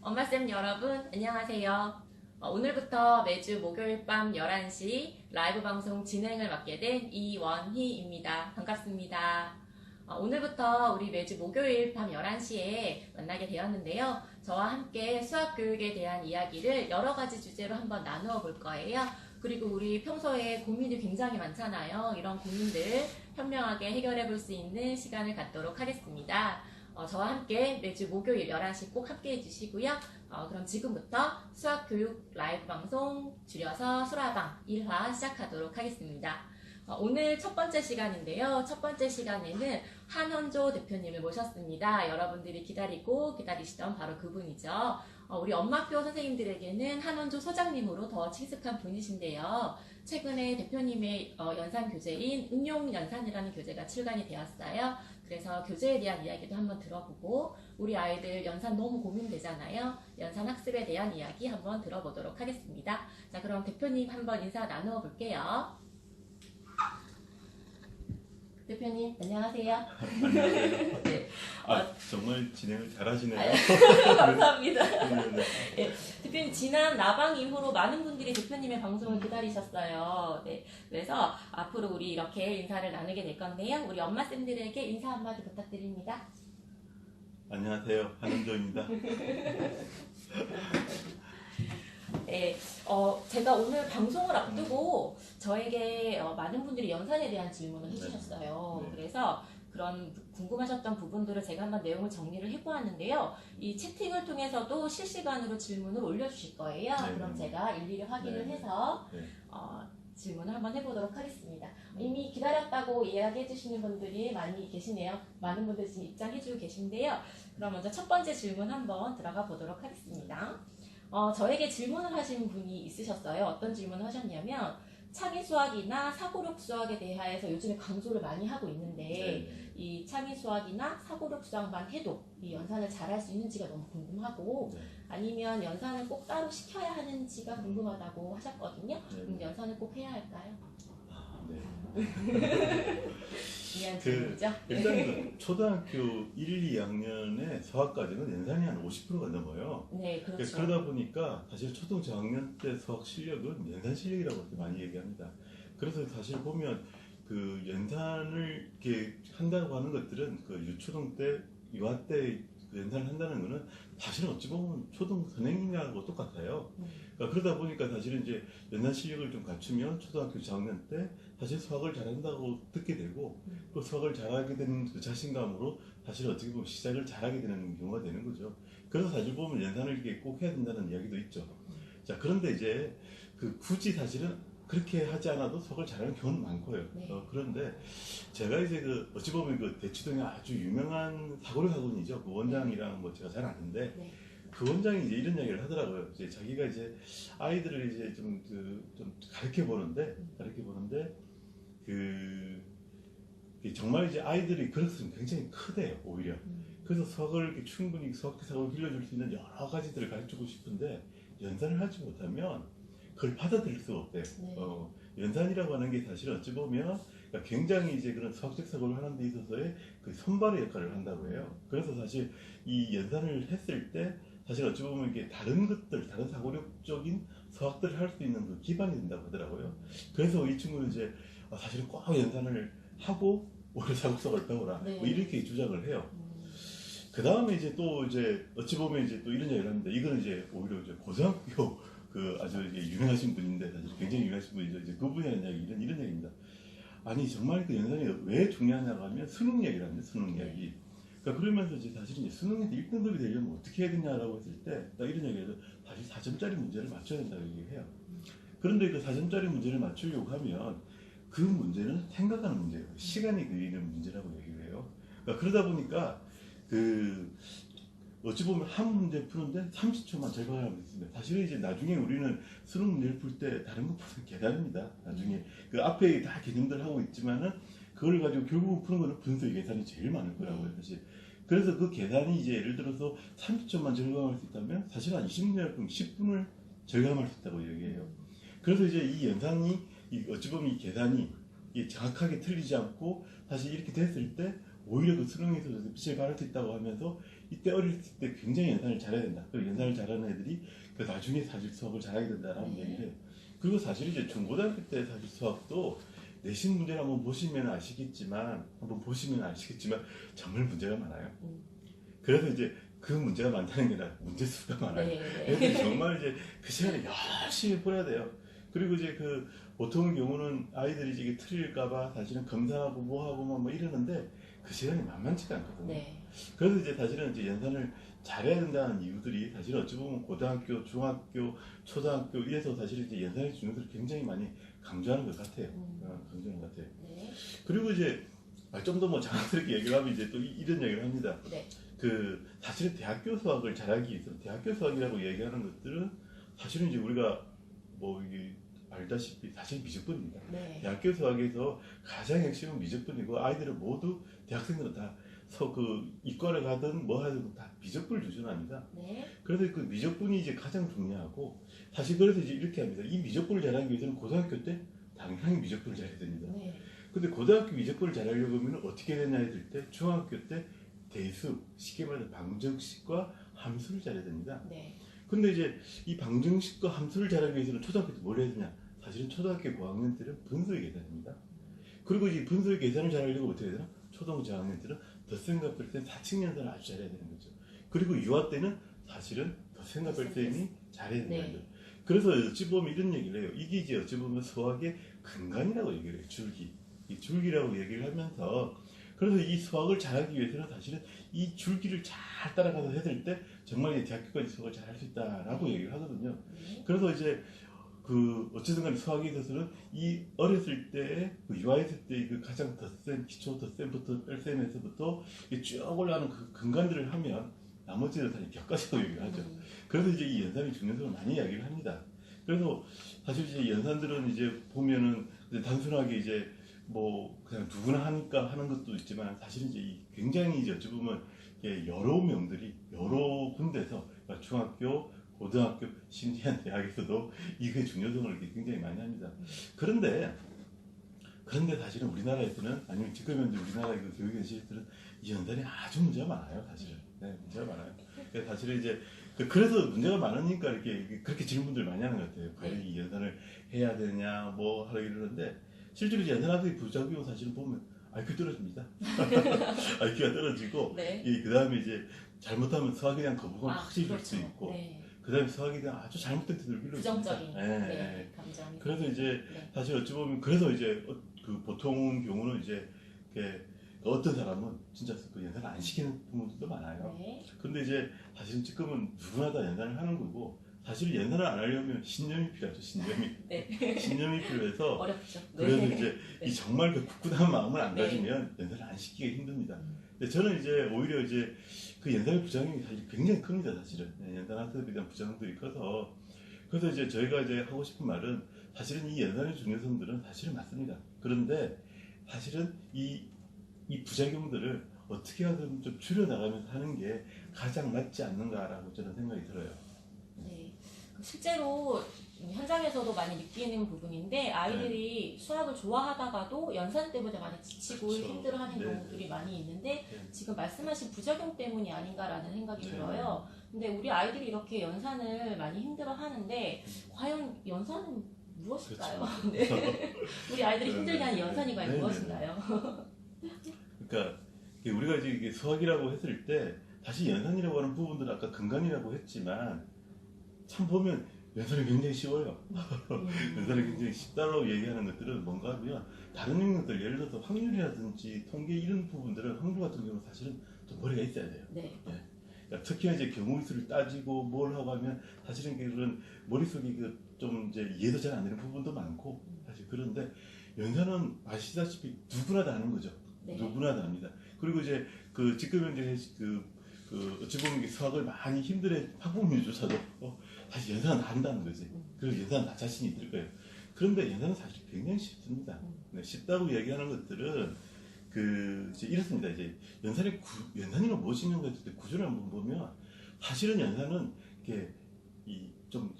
엄마쌤 여러분 안녕하세요. 오늘부터 매주 목요일 밤 11시 라이브 방송 진행을 맡게 된 이원희입니다. 반갑습니다. 오늘부터 우리 매주 목요일 밤 11시에 만나게 되었는데요. 저와 함께 수학교육에 대한 이야기를 여러 가지 주제로 한번 나누어 볼 거예요. 그리고 우리 평소에 고민이 굉장히 많잖아요. 이런 고민들 현명하게 해결해 볼 수 있는 시간을 갖도록 하겠습니다. 저와 함께 매주 목요일 11시 꼭 함께 해주시고요. 그럼 지금부터 수학교육 라이브 방송 줄여서 수라방 1화 시작하도록 하겠습니다. 오늘 첫 번째 시간인데요. 첫 번째 시간에는 한현조 대표님을 모셨습니다. 여러분들이 기다리시던 바로 그분이죠. 우리 엄마표 선생님들에게는 한원조 소장님으로 더 친숙한 분이신데요. 최근에 대표님의 연산 교재인 응용연산이라는 교재가 출간이 되었어요. 그래서 교재에 대한 이야기도 한번 들어보고 우리 아이들 연산 너무 고민되잖아요. 연산 학습에 대한 이야기 한번 들어보도록 하겠습니다. 자, 그럼 대표님 한번 인사 나누어 볼게요. 대표님 안녕하세요. 안녕하세요. 네. 정말 진행을 잘하시네요. 감사합니다. 네, 대표님 지난 나방 이후로 많은 분들이 대표님의 방송을 기다리셨어요. 네, 그래서 앞으로 우리 이렇게 인사를 나누게 될 건데요. 우리 엄마쌤들에게 인사 한마디 부탁드립니다. 안녕하세요. 한은조입니다. 네, 제가 오늘 방송을 앞두고 저에게 많은 분들이 연산에 대한 질문을 해주셨어요. 네. 그래서 그런 궁금하셨던 부분들을 제가 한번 내용을 정리를 해보았는데요. 이 채팅을 통해서도 실시간으로 질문을 올려주실 거예요. 네. 그럼 제가 일일이 확인을 네. 해서 네. 질문을 한번 해보도록 하겠습니다. 이미 기다렸다고 이야기해주시는 분들이 많이 계시네요. 많은 분들이 지금 입장해주고 계신데요. 그럼 먼저 첫 번째 질문 한번 들어가 보도록 하겠습니다. 저에게 질문을 하신 분이 있으셨어요. 어떤 질문을 하셨냐면 창의 수학이나 사고력 수학에 대해서 요즘에 강조를 많이 하고 있는데 이 창의 수학이나 사고력 수학만 해도 이 연산을 잘할 수 있는지가 너무 궁금하고 아니면 연산을 꼭 따로 시켜야 하는지가 궁금하다고 하셨거든요. 그럼 연산을 꼭 해야 할까요? 중요한 질문이죠. 일단 그 초등학교 1, 2학년의 수학까지는 연산이 한 50%가 넘어요. 네, 그렇죠. 그러다 보니까 사실 초등 저학년 때 수학 실력은 연산 실력이라고 많이 얘기합니다. 그래서 사실 보면 그 연산을 이렇게 한다고 하는 것들은 그 유초등 때, 유아 때 그 연산을 한다는 거는 사실은 어찌 보면 초등 선생님하고 똑같아요. 그러니까 그러다 보니까 사실은 이제 연산 실력을 좀 갖추면 초등학교 저학년 때 사실 수학을 잘한다고 듣게 되고 또 수학을 잘하게 되는 그 자신감으로 사실 어떻게 보면 시작을 잘하게 되는 경우가 되는 거죠. 그래서 사실 보면 연산을 이렇게 꼭 해야 된다는 이야기도 있죠. 자, 그런데 이제 그 굳이 사실은 그렇게 하지 않아도 수학을 잘하는 경우는 많고요. 네. 그런데 제가 이제 그 어찌 보면 그 대치동에 아주 유명한 사고력 학원이죠. 그 원장이랑 뭐 제가 잘 아는데 그 원장이 이제 이런 이야기를 하더라고요. 이제 자기가 이제 아이들을 이제 좀 가르쳐 보는데 정말 이제 아이들이 그렇으면 굉장히 크대요, 오히려. 그래서 수학을 이렇게 충분히 수학 기사를 빌려줄 수 있는 여러 가지들을 가르치고 싶은데 연산을 하지 못하면 그걸 받아들일 수가 없대요. 연산이라고 하는 게 사실 어찌 보면 그러니까 굉장히 이제 그런 수학적 사고를 하는 데 있어서의 그 손발의 역할을 한다고 해요. 그래서 사실 이 연산을 했을 때 사실 어찌 보면 이게 다른 것들, 다른 사고력적인 수학들을 할 수 있는 그 기반이 된다고 하더라고요. 그래서 이 친구는 이제 사실은 꼭 연산을 하고 오히려 사고력을 배워라 뭐 이렇게 주장을 해요. 그 다음에 이제 또 이제 어찌 보면 이제 또 이런 얘기를 합니다. 이거는 이제 오히려 이제 고등학교 그 아주 이제 유명하신 분인데 사실 굉장히 유명하신 분이죠. 이제 그분이 하는 이야기 이런 얘기입니다. 아니 정말 그 연산이 왜 중요하냐고 하면 수능 이야기랍니다. 수능 이야기. 그러니까 그러면서 이제 사실 이제 수능에서 1등급이 되려면 어떻게 해야 되냐라고 했을 때 딱 이런 얘기해서 사실 4점짜리 문제를 맞춰야 된다고 얘기해요. 그런데 그 4점짜리 문제를 맞추려고 하면 그 문제는 생각하는 문제예요. 시간이 걸리는 문제라고 얘기를 해요. 그러니까 그러다 보니까 그 어찌 보면 한 문제 푸는데 30초만 절반하고 있습니다. 사실은 이제 나중에 우리는 수능 문제를 풀 때 다른 것보다 계산입니다. 나중에 그 앞에 다 개념들 하고 있지만은 그걸 가지고 결국 푸는 거는 분수 계산이 제일 많을 거라고요, 사실. 그래서 그 계산이 이제 예를 들어서 30초만 절감할 수 있다면 사실 한 20분이나 그럼 10분을 절감할 수 있다고 얘기해요. 그래서 이제 이 연산이 어찌 보면 이 계산이 정확하게 틀리지 않고 사실 이렇게 됐을 때 오히려 그 수능에서 빛을 발할 수 있다고 하면서 이때 어릴 때 굉장히 연산을 잘해야 된다. 그 연산을 잘하는 애들이 그 나중에 사실 수학을 잘하게 된다라는 네. 얘기를 해요. 그리고 사실 이제 중고등학교 때 사실 수학도 내신 문제를 한번 보시면 아시겠지만 정말 문제가 많아요. 그래서 이제 그 문제가 많다는 게 아니라 문제 수가 많아요. 네. 애들이 정말 이제 그 시간에 열심히 풀어야 돼요. 그리고 이제 그 보통 경우는 아이들이 이게 틀릴까봐 사실은 검사하고 뭐하고 뭐 이러는데 그 시간이 만만치가 않거든요. 네. 그래서 이제 사실은 이제 연산을 잘해야 된다는 이유들이 사실 어찌 보면 고등학교, 중학교, 초등학교 이래서 사실 이제 연산의 중요도를 굉장히 많이 강조하는 것 같아요. 강조하는 것 같아요. 네. 그리고 이제 좀 더 뭐 장황스럽게 얘기를 하면 이제 또 이런 얘기를 합니다. 네. 그 사실은 대학교 수학을 잘하기 위해서 대학교 수학이라고 얘기하는 것들은 사실은 이제 우리가 뭐 이게 알다시피 사실 미적분입니다. 네. 대학교 수학에서 가장 핵심은 미적분이고 아이들은 모두 대학생들은 다 그 이과를 가든 뭐 하든 다 미적분을 주전합니다. 네. 그래서 그 미적분이 이제 가장 중요하고 사실 그래서 이제 이렇게 합니다. 이 미적분을 잘하기 위해서는 고등학교 때 당연히 미적분을 잘해야 됩니다. 네. 근데 고등학교 미적분을 잘하려고 하면 어떻게 되냐 했을 때 중학교 때 대수, 쉽게 말해서 방정식과 함수를 잘해야 됩니다. 네. 근데 이제 이 방정식과 함수를 잘하기 위해서는 초등학교 때 뭘 해야 되냐? 사실은 초등학교 고학년 때는 분수의 계산입니다. 그리고 이 분수의 계산을 잘하려고 어떻게 해야 되나? 초등 저학년 때는 덧셈과 뺄셈 사칙연산을 아주 잘해야 되는 거죠. 그리고 유아 때는 사실은 덧셈과 뺄셈이 잘해야 된다는 거죠. 그래서 어찌 보면 이런 얘기를 해요. 이게 이제 어찌 보면 수학의 근간이라고 얘기를 해요. 줄기. 이 줄기라고 얘기를 하면서 그래서 이 수학을 잘하기 위해서는 사실은 이 줄기를 잘 따라가서 했을 때 정말 대학교까지 수학을 잘 할 수 있다라고 얘기를 하거든요. 그래서 이제 그 어쨌든 간에 수학에 있어서는 이 어렸을 때 그 유아했을 때 그 가장 덧셈 기초 덧셈부터 뺄셈에서부터 쭉 올라가는 그 근간들을 하면 나머지는 사실 격가지고 얘기를 하죠. 그래서 이제 이 연산의 중요성을 많이 이야기를 합니다. 그래서 사실 이제 연산들은 이제 보면은 이제 단순하게 이제 뭐 그냥 누구나 하니까 하는 것도 있지만 사실은 이제 이 굉장히 이제 어찌 보면 여러 명들이 여러 군데서 그러니까 중학교, 고등학교, 심지어 대학에서도 이게 중요성을 이렇게 굉장히 많이 합니다. 그런데 사실은 우리나라에서는 아니면 지금 현재 우리나라의 그 교육의 실들은 이 연산이 아주 문제가 많아요, 사실은. 네, 문제가 많아요. 그래서 사실은 이제 그래서 문제가 많으니까 이렇게 그렇게 질문들 많이 하는 것 같아요. 과연 이 연산을 해야 되냐, 뭐 하려 이러는데 실제로 이제 연산학의 부작용 사실은 보면 IQ 떨어집니다. IQ가 떨어지고 네. 그 다음에 이제 잘못하면 수학에 대한 거부감을 확실히 줄 수 그렇죠. 있고 네. 그 다음에 수학에 대한 아주 잘못된 뜻을 빌려 부정적인 네. 감정이. 그래서 이제 네. 사실 어찌 보면 그래서 이제 그 보통 경우는 이제 어떤 사람은 진짜 그 연산을 안 시키는 부모들도 많아요. 네. 근데 이제 사실은 지금은 누구나 다 연산을 하는 거고 사실 연산을 안 하려면 신념이 필요하죠. 신념이. 네. 신념이 필요해서 어렵죠. 그래서 네. 이제 네. 이 정말 그 굳건한 마음을 안 네. 가지면 연산을 안 시키기 힘듭니다. 근데 저는 이제 오히려 이제 그 연산의 부작용이 사실 굉장히 큽니다. 사실은 연산 학습에 대한 부작용들이 커서 그래서 이제 저희가 이제 하고 싶은 말은 사실은 이 연산의 중요성들은 사실은 맞습니다. 그런데 사실은 이 부작용들을 어떻게 하든 좀 줄여나가면서 하는 게 가장 맞지 않는가라고 저는 생각이 들어요. 네. 실제로 현장에서도 많이 느끼는 부분인데 아이들이 수학을 좋아하다가도 연산 때문에 많이 지치고 그렇죠. 힘들어하는 네. 경우들이 많이 있는데 네. 지금 말씀하신 부작용 때문이 아닌가라는 생각이 네. 들어요. 근데 우리 아이들이 이렇게 연산을 많이 힘들어하는데 과연 연산은 무엇일까요? 그렇죠. 네. 우리 아이들이 네. 힘들게 하는 연산이 과연 네. 무엇인가요? 그러니까 우리가 이제 이게 수학이라고 했을 때 다시 연산이라고 하는 부분들은 아까 근간이라고 했지만 참 보면 연산이 굉장히 쉬워요. 연산이 굉장히 쉽다고 얘기하는 것들은 뭔가 하면 다른 영역들 예를 들어서 확률이라든지 통계 이런 부분들은 확률 같은 경우는 사실은 좀 머리가 있어야 돼요. 네. 그러니까 특히나 이제 경우수를 따지고 뭘 하고 하면 사실은 그런 머릿속에 좀 이제 이해도 잘 안 되는 부분도 많고 사실 그런데 연산은 아시다시피 누구나 다 하는 거죠. 네. 누구나 다 합니다. 그리고 이제 지금 현재 어찌 보면 이게 수학을 많이 힘들어 학부모님조차도 사실 연산은 다 한다는 거지. 그리고 연산은 다 자신이 있을 거예요. 그런데 연산은 사실 굉장히 쉽습니다. 네, 쉽다고 얘기하는 것들은 이제 이렇습니다. 이제 연산이가 무엇이냐고 했을 때 구조를 한번 보면 사실은 연산은 이게 좀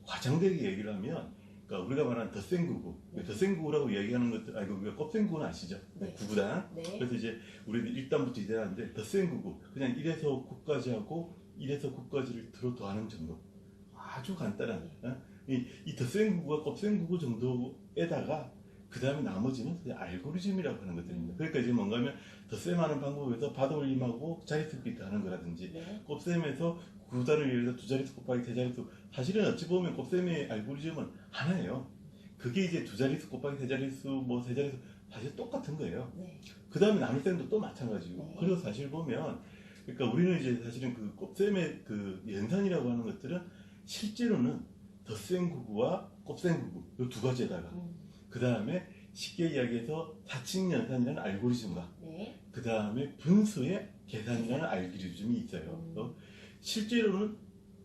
과장되게 얘기를 하면 그러니까 우리가 말하는 덧셈 구구, 네. 덧셈 구구라고 얘기하는 것들, 우리가 곱셈 구구는 아시죠? 네. 구구단. 네. 그래서 이제 우리는 1단부터 2단 하는데 덧셈 구구, 그냥 1에서 9까지 하고 1에서 9까지를 들어 더하는 정도. 아주 간단한. 이 덧셈 구구와 곱셈 구구 정도에다가 그 다음에 나머지는 그냥 알고리즘이라고 하는 것들입니다. 그러니까 이제 뭔가 하면 덧셈하는 방법에서 받아올림하고 자릿수 비트 하는 거라든지 네. 곱셈에서 구단을 예를 들어 두 자릿수 곱하기 세 자릿수, 사실은 어찌 보면 곱셈의 알고리즘은 하나예요. 그게 이제 두 자릿수 곱하기 세 자릿수 뭐 세 자릿수 사실 똑같은 거예요. 네. 그 다음에 나눗셈도 또 마찬가지고. 네. 그래서 사실 보면 그러니까 우리는 이제 사실은 그 곱셈의 그 연산이라고 하는 것들은 실제로는 덧셈 구구와 곱셈 구구 이 두 가지에다가 그 다음에 쉽게 이야기해서 사칙 연산이라는 알고리즘과 네. 그 다음에 분수의 계산이라는 알고리즘이 있어요. 실제로는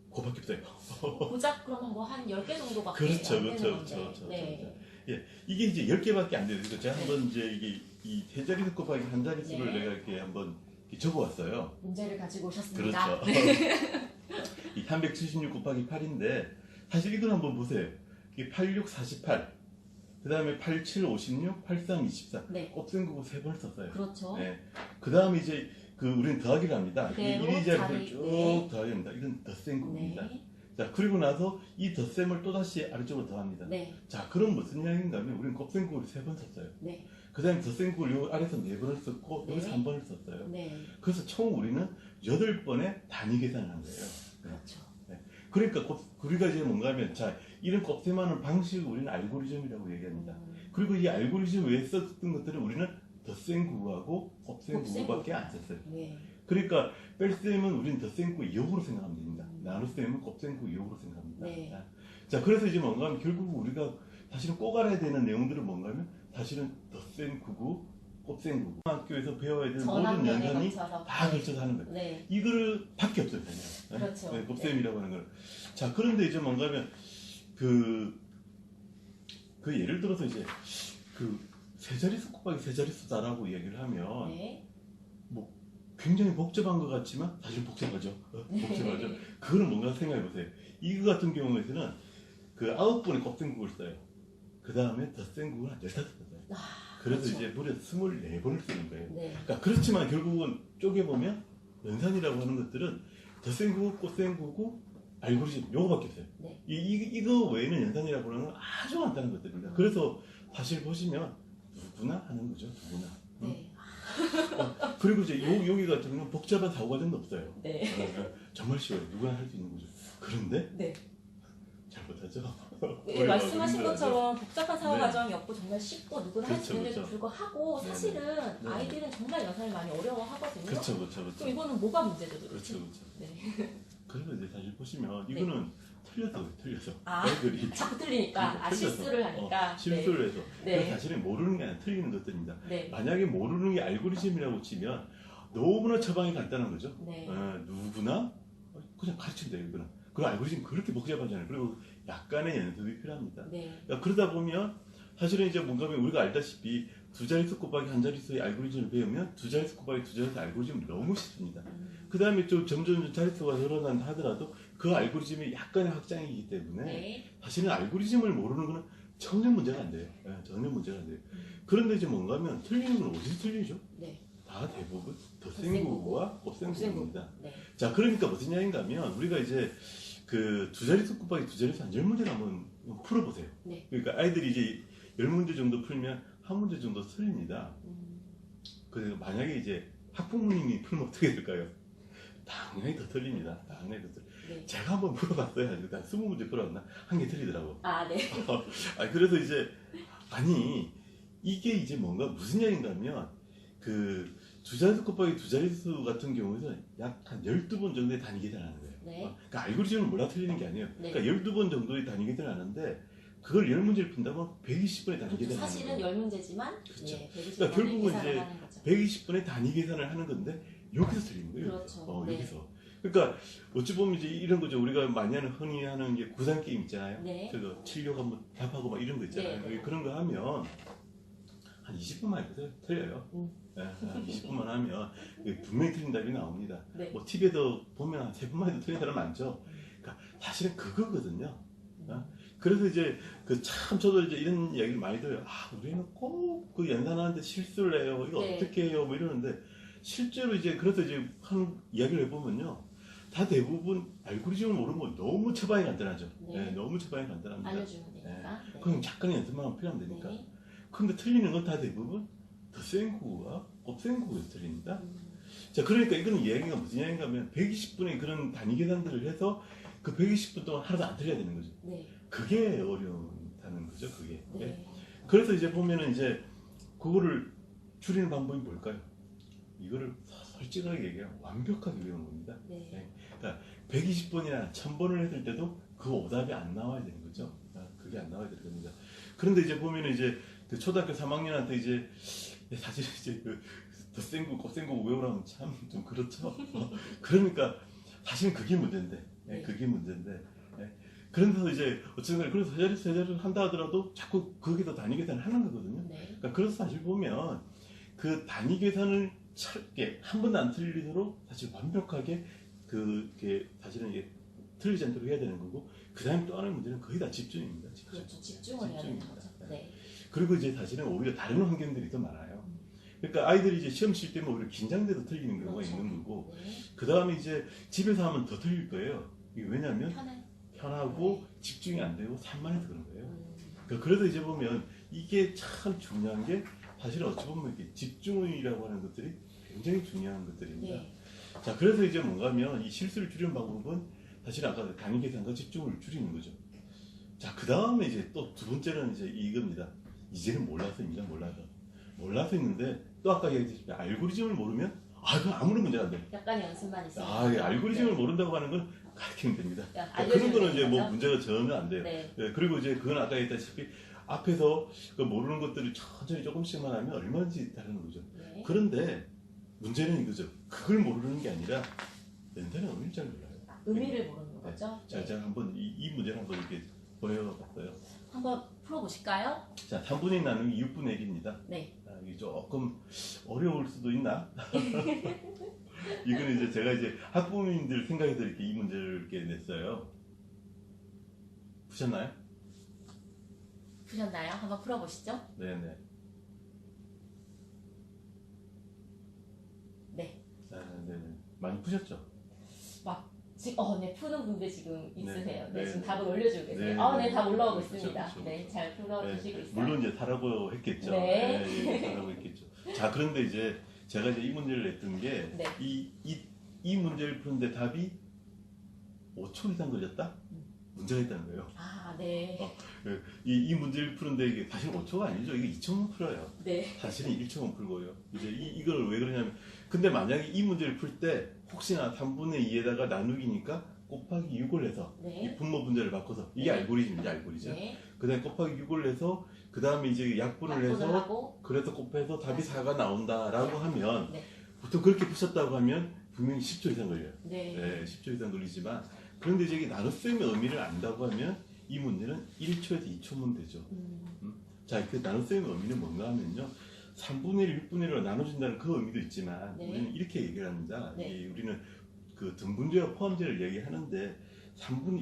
그거밖에 없어요. 고작 그러면 뭐 한 10개 정도밖에 그렇죠, 안 되는 그렇죠, 건데. 그렇죠, 네. 이게 이제 10개밖에 안 돼요. 그래서 제가 한번 이제 이게 이 세 자릿수 곱하기 한 자릿수를 네. 내가 이렇게 한번 이렇게 적어왔어요. 문제를 가지고 오셨습니다. 그렇죠. 이 376 곱하기 8인데 사실 이걸 한번 보세요. 이게 86, 48, 그 다음에 87, 56, 83, 24 네. 곱셈 구구 3번 썼어요. 그렇죠. 네. 그 다음에 이제 그 우리는 더하기를 합니다. 그대로 1, 2 자릿수를 자리, 쭉 네. 더하기 합니다. 이건 덧셈 구구입니다. 네. 자, 그리고 나서 이 덧셈을 또다시 아래쪽으로 더합니다. 네. 자, 그럼 무슨 이야기인가 하면 우리는 곱셈 구구를 3번 썼어요. 네. 그 다음에 덧셈 구구를 요 아래에서 4번을 썼고 여기서 네. 3번을 썼어요. 네. 그래서 총 우리는 8번의 단위 계산을 한 거예요. 그렇죠. 그러니까 우리가 이제 뭔가 하면 자, 이런 곱셈하는 방식을 우리는 알고리즘이라고 얘기합니다. 그리고 이 알고리즘 외에 썼던 것들은 우리는 덧셈 구구하고 곱셈 구구밖에 안 썼어요. 네. 그러니까 뺄셈은 우리는 덧셈 구구 2호로 생각하면 됩니다. 나눗셈은 곱셈 구구 2호로 생각합니다. 네. 자, 그래서 이제 뭔가 하면 결국 우리가 사실은 꼭 알아야 되는 내용들은 뭔가 하면 사실은 덧셈 구구, 곱셈 구구. 학교에서 배워야 되는 모든 전학년에 연산이 걸쳐서. 다 걸쳐서 하는 거예요. 네. 이거를 밖에 없어요, 그냥. 그렇죠. 네, 곱셈이라고 하는 걸. 자, 그런데 이제 뭔가 하면 그 예를 들어서 이제 그 세 자릿수 곱하기 세 자릿수다라고 얘기를 하면 네. 굉장히 복잡한 것 같지만 사실 복잡하죠. 복잡하죠. 그거는 뭔가 생각해 보세요. 이거 같은 경우에는 그 9번의 곱셈 구구를 써요. 그 다음에 덧셈 구구는 한 15번 써요. 그래서 그렇죠. 이제 무려 24번을 쓰는 거예요. 네. 그러니까 그렇지만 결국은 쪼개보면 연산이라고 하는 것들은 덧셈 구구, 곱셈 구구, 알고리즘 요거밖에 없어요. 네. 이거 외에는 연산이라고 하는 건 아주 간단한 것들입니다. 그래서 사실 보시면 누구나 하는 거죠. 누구나. 네. 그리고 이제 여기 같은 경우는 복잡한 사고 과정도 없어요. 네. 정말 쉬워요. 누구나 할 수 있는 거죠. 그런데 네. 잘 못하죠. 네, 말씀하신 힘들어하죠. 것처럼 복잡한 사고 네. 과정이 없고 정말 쉽고 누구나 할 수 그렇죠, 있는데도 그렇죠. 불구하고 네, 사실은 네. 아이들은 정말 연산을 많이 어려워하거든요. 그렇죠, 그렇죠, 그렇죠. 그럼 이거는 뭐가 문제죠, 도대체? 그렇죠, 그렇죠. 네. 그래서 이제 사실 보시면 이거는 틀려서 아, 애들이 자꾸 틀리니까 틀려서. 실수를 하니까. 실수를 해서 네. 그래서 사실은 모르는 게 아니라 틀리는 것들입니다. 네. 만약에 모르는 게 알고리즘이라고 치면 너무나 처방이 간단한 거죠. 네. 누구나 그냥 가르치면 돼요. 이거는. 그 알고리즘 그렇게 복잡하잖아요. 그리고 약간의 연습이 필요합니다. 네. 그러다 보면 사실은 이제 뭔가 우리가 알다시피 두 자릿수 곱하기 한 자릿수의 알고리즘을 배우면 두 자릿수 곱하기 두 자릿수 알고리즘은 너무 쉽습니다. 그 다음에 좀 점점 자릿수가 늘어난다 하더라도 그 알고리즘이 약간의 확장이기 때문에 네. 사실은 알고리즘을 모르는 거는 전혀 문제가 안 돼요. 전혀 문제가 안 돼요. 그런데 이제 뭔가 하면 틀리는 건 어디서 틀리죠? 네. 다 대부분 덧셈 구구와 곱셈 구구입니다. 네. 자, 그러니까 무슨 이야기인가 하면 우리가 이제 그 두 자릿수 곱하기 두 자릿수 한 10문제를 한번 풀어보세요. 네. 그러니까 아이들이 이제 10문제 정도 풀면 한 문제 정도 틀립니다. 그래서 만약에 이제 학부모님이 풀면 어떻게 될까요? 당연히 더 틀립니다. 당연히 더 틀립니다. 네. 제가 한번 풀어봤어요. 한 20문제 풀어봤나? 한 개 틀리더라고. 아, 네. 그래서 이제 아니 이게 이제 뭔가 무슨 이야기인가 하면 그 두 자릿수 곱하기 두 자릿수 같은 경우에는 약 한 12번 정도의 단위 계산을 하는 거예요. 네. 그러니까 알고리즘을 몰라 틀리는 게 아니에요. 네. 그러니까 12번 정도의 단위 계산을 하는데 그걸 10문제를 푼다면 120번의 단위 그렇죠. 계산을 하는 사실은 거예요. 10문제지만 그렇죠. 네, 120번의 그러니까 결국은 계산을 이제 하는 거죠. 120번의 단위 계산을 하는 건데 여기서 틀리는 거예요. 그렇죠. 네. 여기서. 그러니까 어찌 보면 이제 이런 거죠. 우리가 많이 하는 흔히 하는 게 구산 게임 있잖아요. 네. 그거 칠려고 한번 답하고 막 이런 거 있잖아요. 네, 네. 그런 거 하면 한 20분만 해보세요. 틀려요. 네, 한 20분만 하면 분명히 틀린 답이 나옵니다. 네. 뭐 TV에도 보면 한 3분만 해도 틀린 사람 많죠. 그러니까 사실은 그거거든요. 그래서 이제 그 참 저도 이제 이런 이야기를 많이 들어요. 아, 우리는 꼭 그 연산하는데 실수를 해요. 이거 네. 어떻게 해요? 뭐 이러는데 실제로 이제 그래서 이제 하는 이야기를 해보면요. 다 대부분 알고리즘을 모르는 건 너무 처방이 간단하죠. 네. 네, 너무 처방이 간단합니다. 알려주면 되니까. 네. 그럼 약간의 연습만 필요하면 되니까. 네. 근데 틀리는 건 다 대부분 더 센 구구와 곱센 구구에서 틀립니다. 음, 자, 그러니까 이거는 이야기가 무슨 이야기인가 하면 120분의 그런 단위 계산들을 해서 그 120분 동안 하나도 안 틀려야 되는 거죠. 네. 그게 어려운다는 거죠, 그게. 네. 그래서 이제 보면은 이제 그거를 줄이는 방법이 뭘까요? 이거를 솔직하게 얘기하면 완벽하게 외우는 겁니다. 네. 그러니까 120번이나 1000번을 했을 때도 그 오답이 안 나와야 되는 거죠. 그게 안 나와야 되는 겁니다. 그런데 이제 보면은 이제 그 초등학교 3학년한테 이제 사실 이제 그 덧센 거, 곱센 거 외우라면 참 좀 그렇죠. 그러니까 사실은 그게 문제인데, 네. 그게 문제인데. 그런데서 이제 어쨌든 그래서 세 자리를 한다 하더라도 자꾸 거기서 단위 계산을 하는 거거든요. 네. 그러니까 그래서 사실 보면 그 단위 계산을 한 번도 안 틀리도록 사실 완벽하게 그게 사실은 이게 틀리지 않도록 해야 되는 거고, 그 다음에 또 하나의 문제는 거의 다 집중입니다. 집중. 그렇죠. 집중을 해야 되는 거죠. 네. 그리고 이제 사실은 오히려 다른 환경들이 더 많아요. 그러니까 아이들이 이제 시험 칠 때면 오히려 긴장돼서 틀리는 경우가 그렇죠. 있는 거고, 네. 그 다음에 이제 집에서 하면 더 틀릴 거예요. 이게 왜냐하면 편하고 네. 집중이 안 되고 산만해서 그런 거예요. 음, 그러니까 그래서 이제 보면 이게 참 중요한 게 사실은 어찌 보면 이렇게 집중이라고 하는 것들이 굉장히 중요한 것들입니다. 네. 자, 그래서 이제 뭔가 하면 이 실수를 줄이는 방법은 사실 아까 단위 계산과 집중을 줄이는 거죠. 자, 그 다음에 이제 또 두 번째는 이제 이겁니다. 이제는 몰라서입니다. 몰라서 있는데 또 아까 얘기했듯이 알고리즘을 모르면 그건 아무런 문제가 안 돼요. 약간의 연습만 있어요. 이 알고리즘을 모른다고 하는 건 가르치면 됩니다. 그런 알려주면 거는 이제 뭐 되죠? 문제가 전혀 안 돼요. 네. 그리고 이제 그건 아까 얘기했다시피 앞에서 그 모르는 것들을 천천히 조금씩만 하면 얼마든지 다른 거죠. 네. 그런데 문제는 이거죠. 그걸 모르는 게 아니라 연산의 의미를 잘 몰라요. 의미를 모르는 거죠. 자, 네. 제가 한번 이 문제를 한번 이렇게 보여봤어요. 한번 풀어보실까요? 자, 3분의 1 나누기 6분의 1입니다. 네. 이게 조금 어려울 수도 있나? 이거는 이제 제가 이제 학부모님들 생각해서 이렇게 이 문제를 이렇게 냈어요. 푸셨나요? 푸셨나요? 한번 풀어보시죠. 네네. 네. 네네. 많이 푸셨죠? 지금 네, 푸는 분들 지금 있으세요. 네, 지금 네. 답을 올려주고 계세요. 네, 네, 답 올라오고 그렇죠, 있습니다. 그렇죠, 네, 그렇죠. 잘 풀어주시고 있어요. 물론 이제 다라고 했겠죠. 네. 다라고 했겠죠. 자, 그런데 이제 제가 이제 이 문제를 냈던 게 네. 이 문제를 푸는데 답이 5초 이상 걸렸다? 문제가 있다는 거예요. 네. 이 문제를 푸는데 이게 사실 5초가 아니죠. 이게 2초만 풀어요. 네. 사실은 1초만 풀고요. 이제 이걸 왜 그러냐면, 근데 만약에 이 문제를 풀 때 혹시나 3분의 2에다가 나누기니까 곱하기 6을 해서 이 네. 분모 분자를 바꿔서 이게 네. 알고리즘이죠, 알고리즘. 네. 그 다음에 곱하기 6을 해서 그 다음에 이제 약분을 해서 하고. 그래서 곱해서 답이 4가 나온다라고 하면 네. 보통 그렇게 푸셨다고 하면 분명히 10초 이상 걸려요. 네. 네, 10초 이상 걸리지만, 그런데 이제 이게 나눗셈의 의미를 안다고 하면 이 문제는 1초에서 2초면 되죠. 자, 그 나눗셈의 의미는 뭔가 하면요, 3분의 1, 6분의 1로 나눠준다는 그 의미도 있지만, 네. 우리는 이렇게 얘기를 합니다. 네. 우리는 그 등분제와 포함제를 얘기하는데,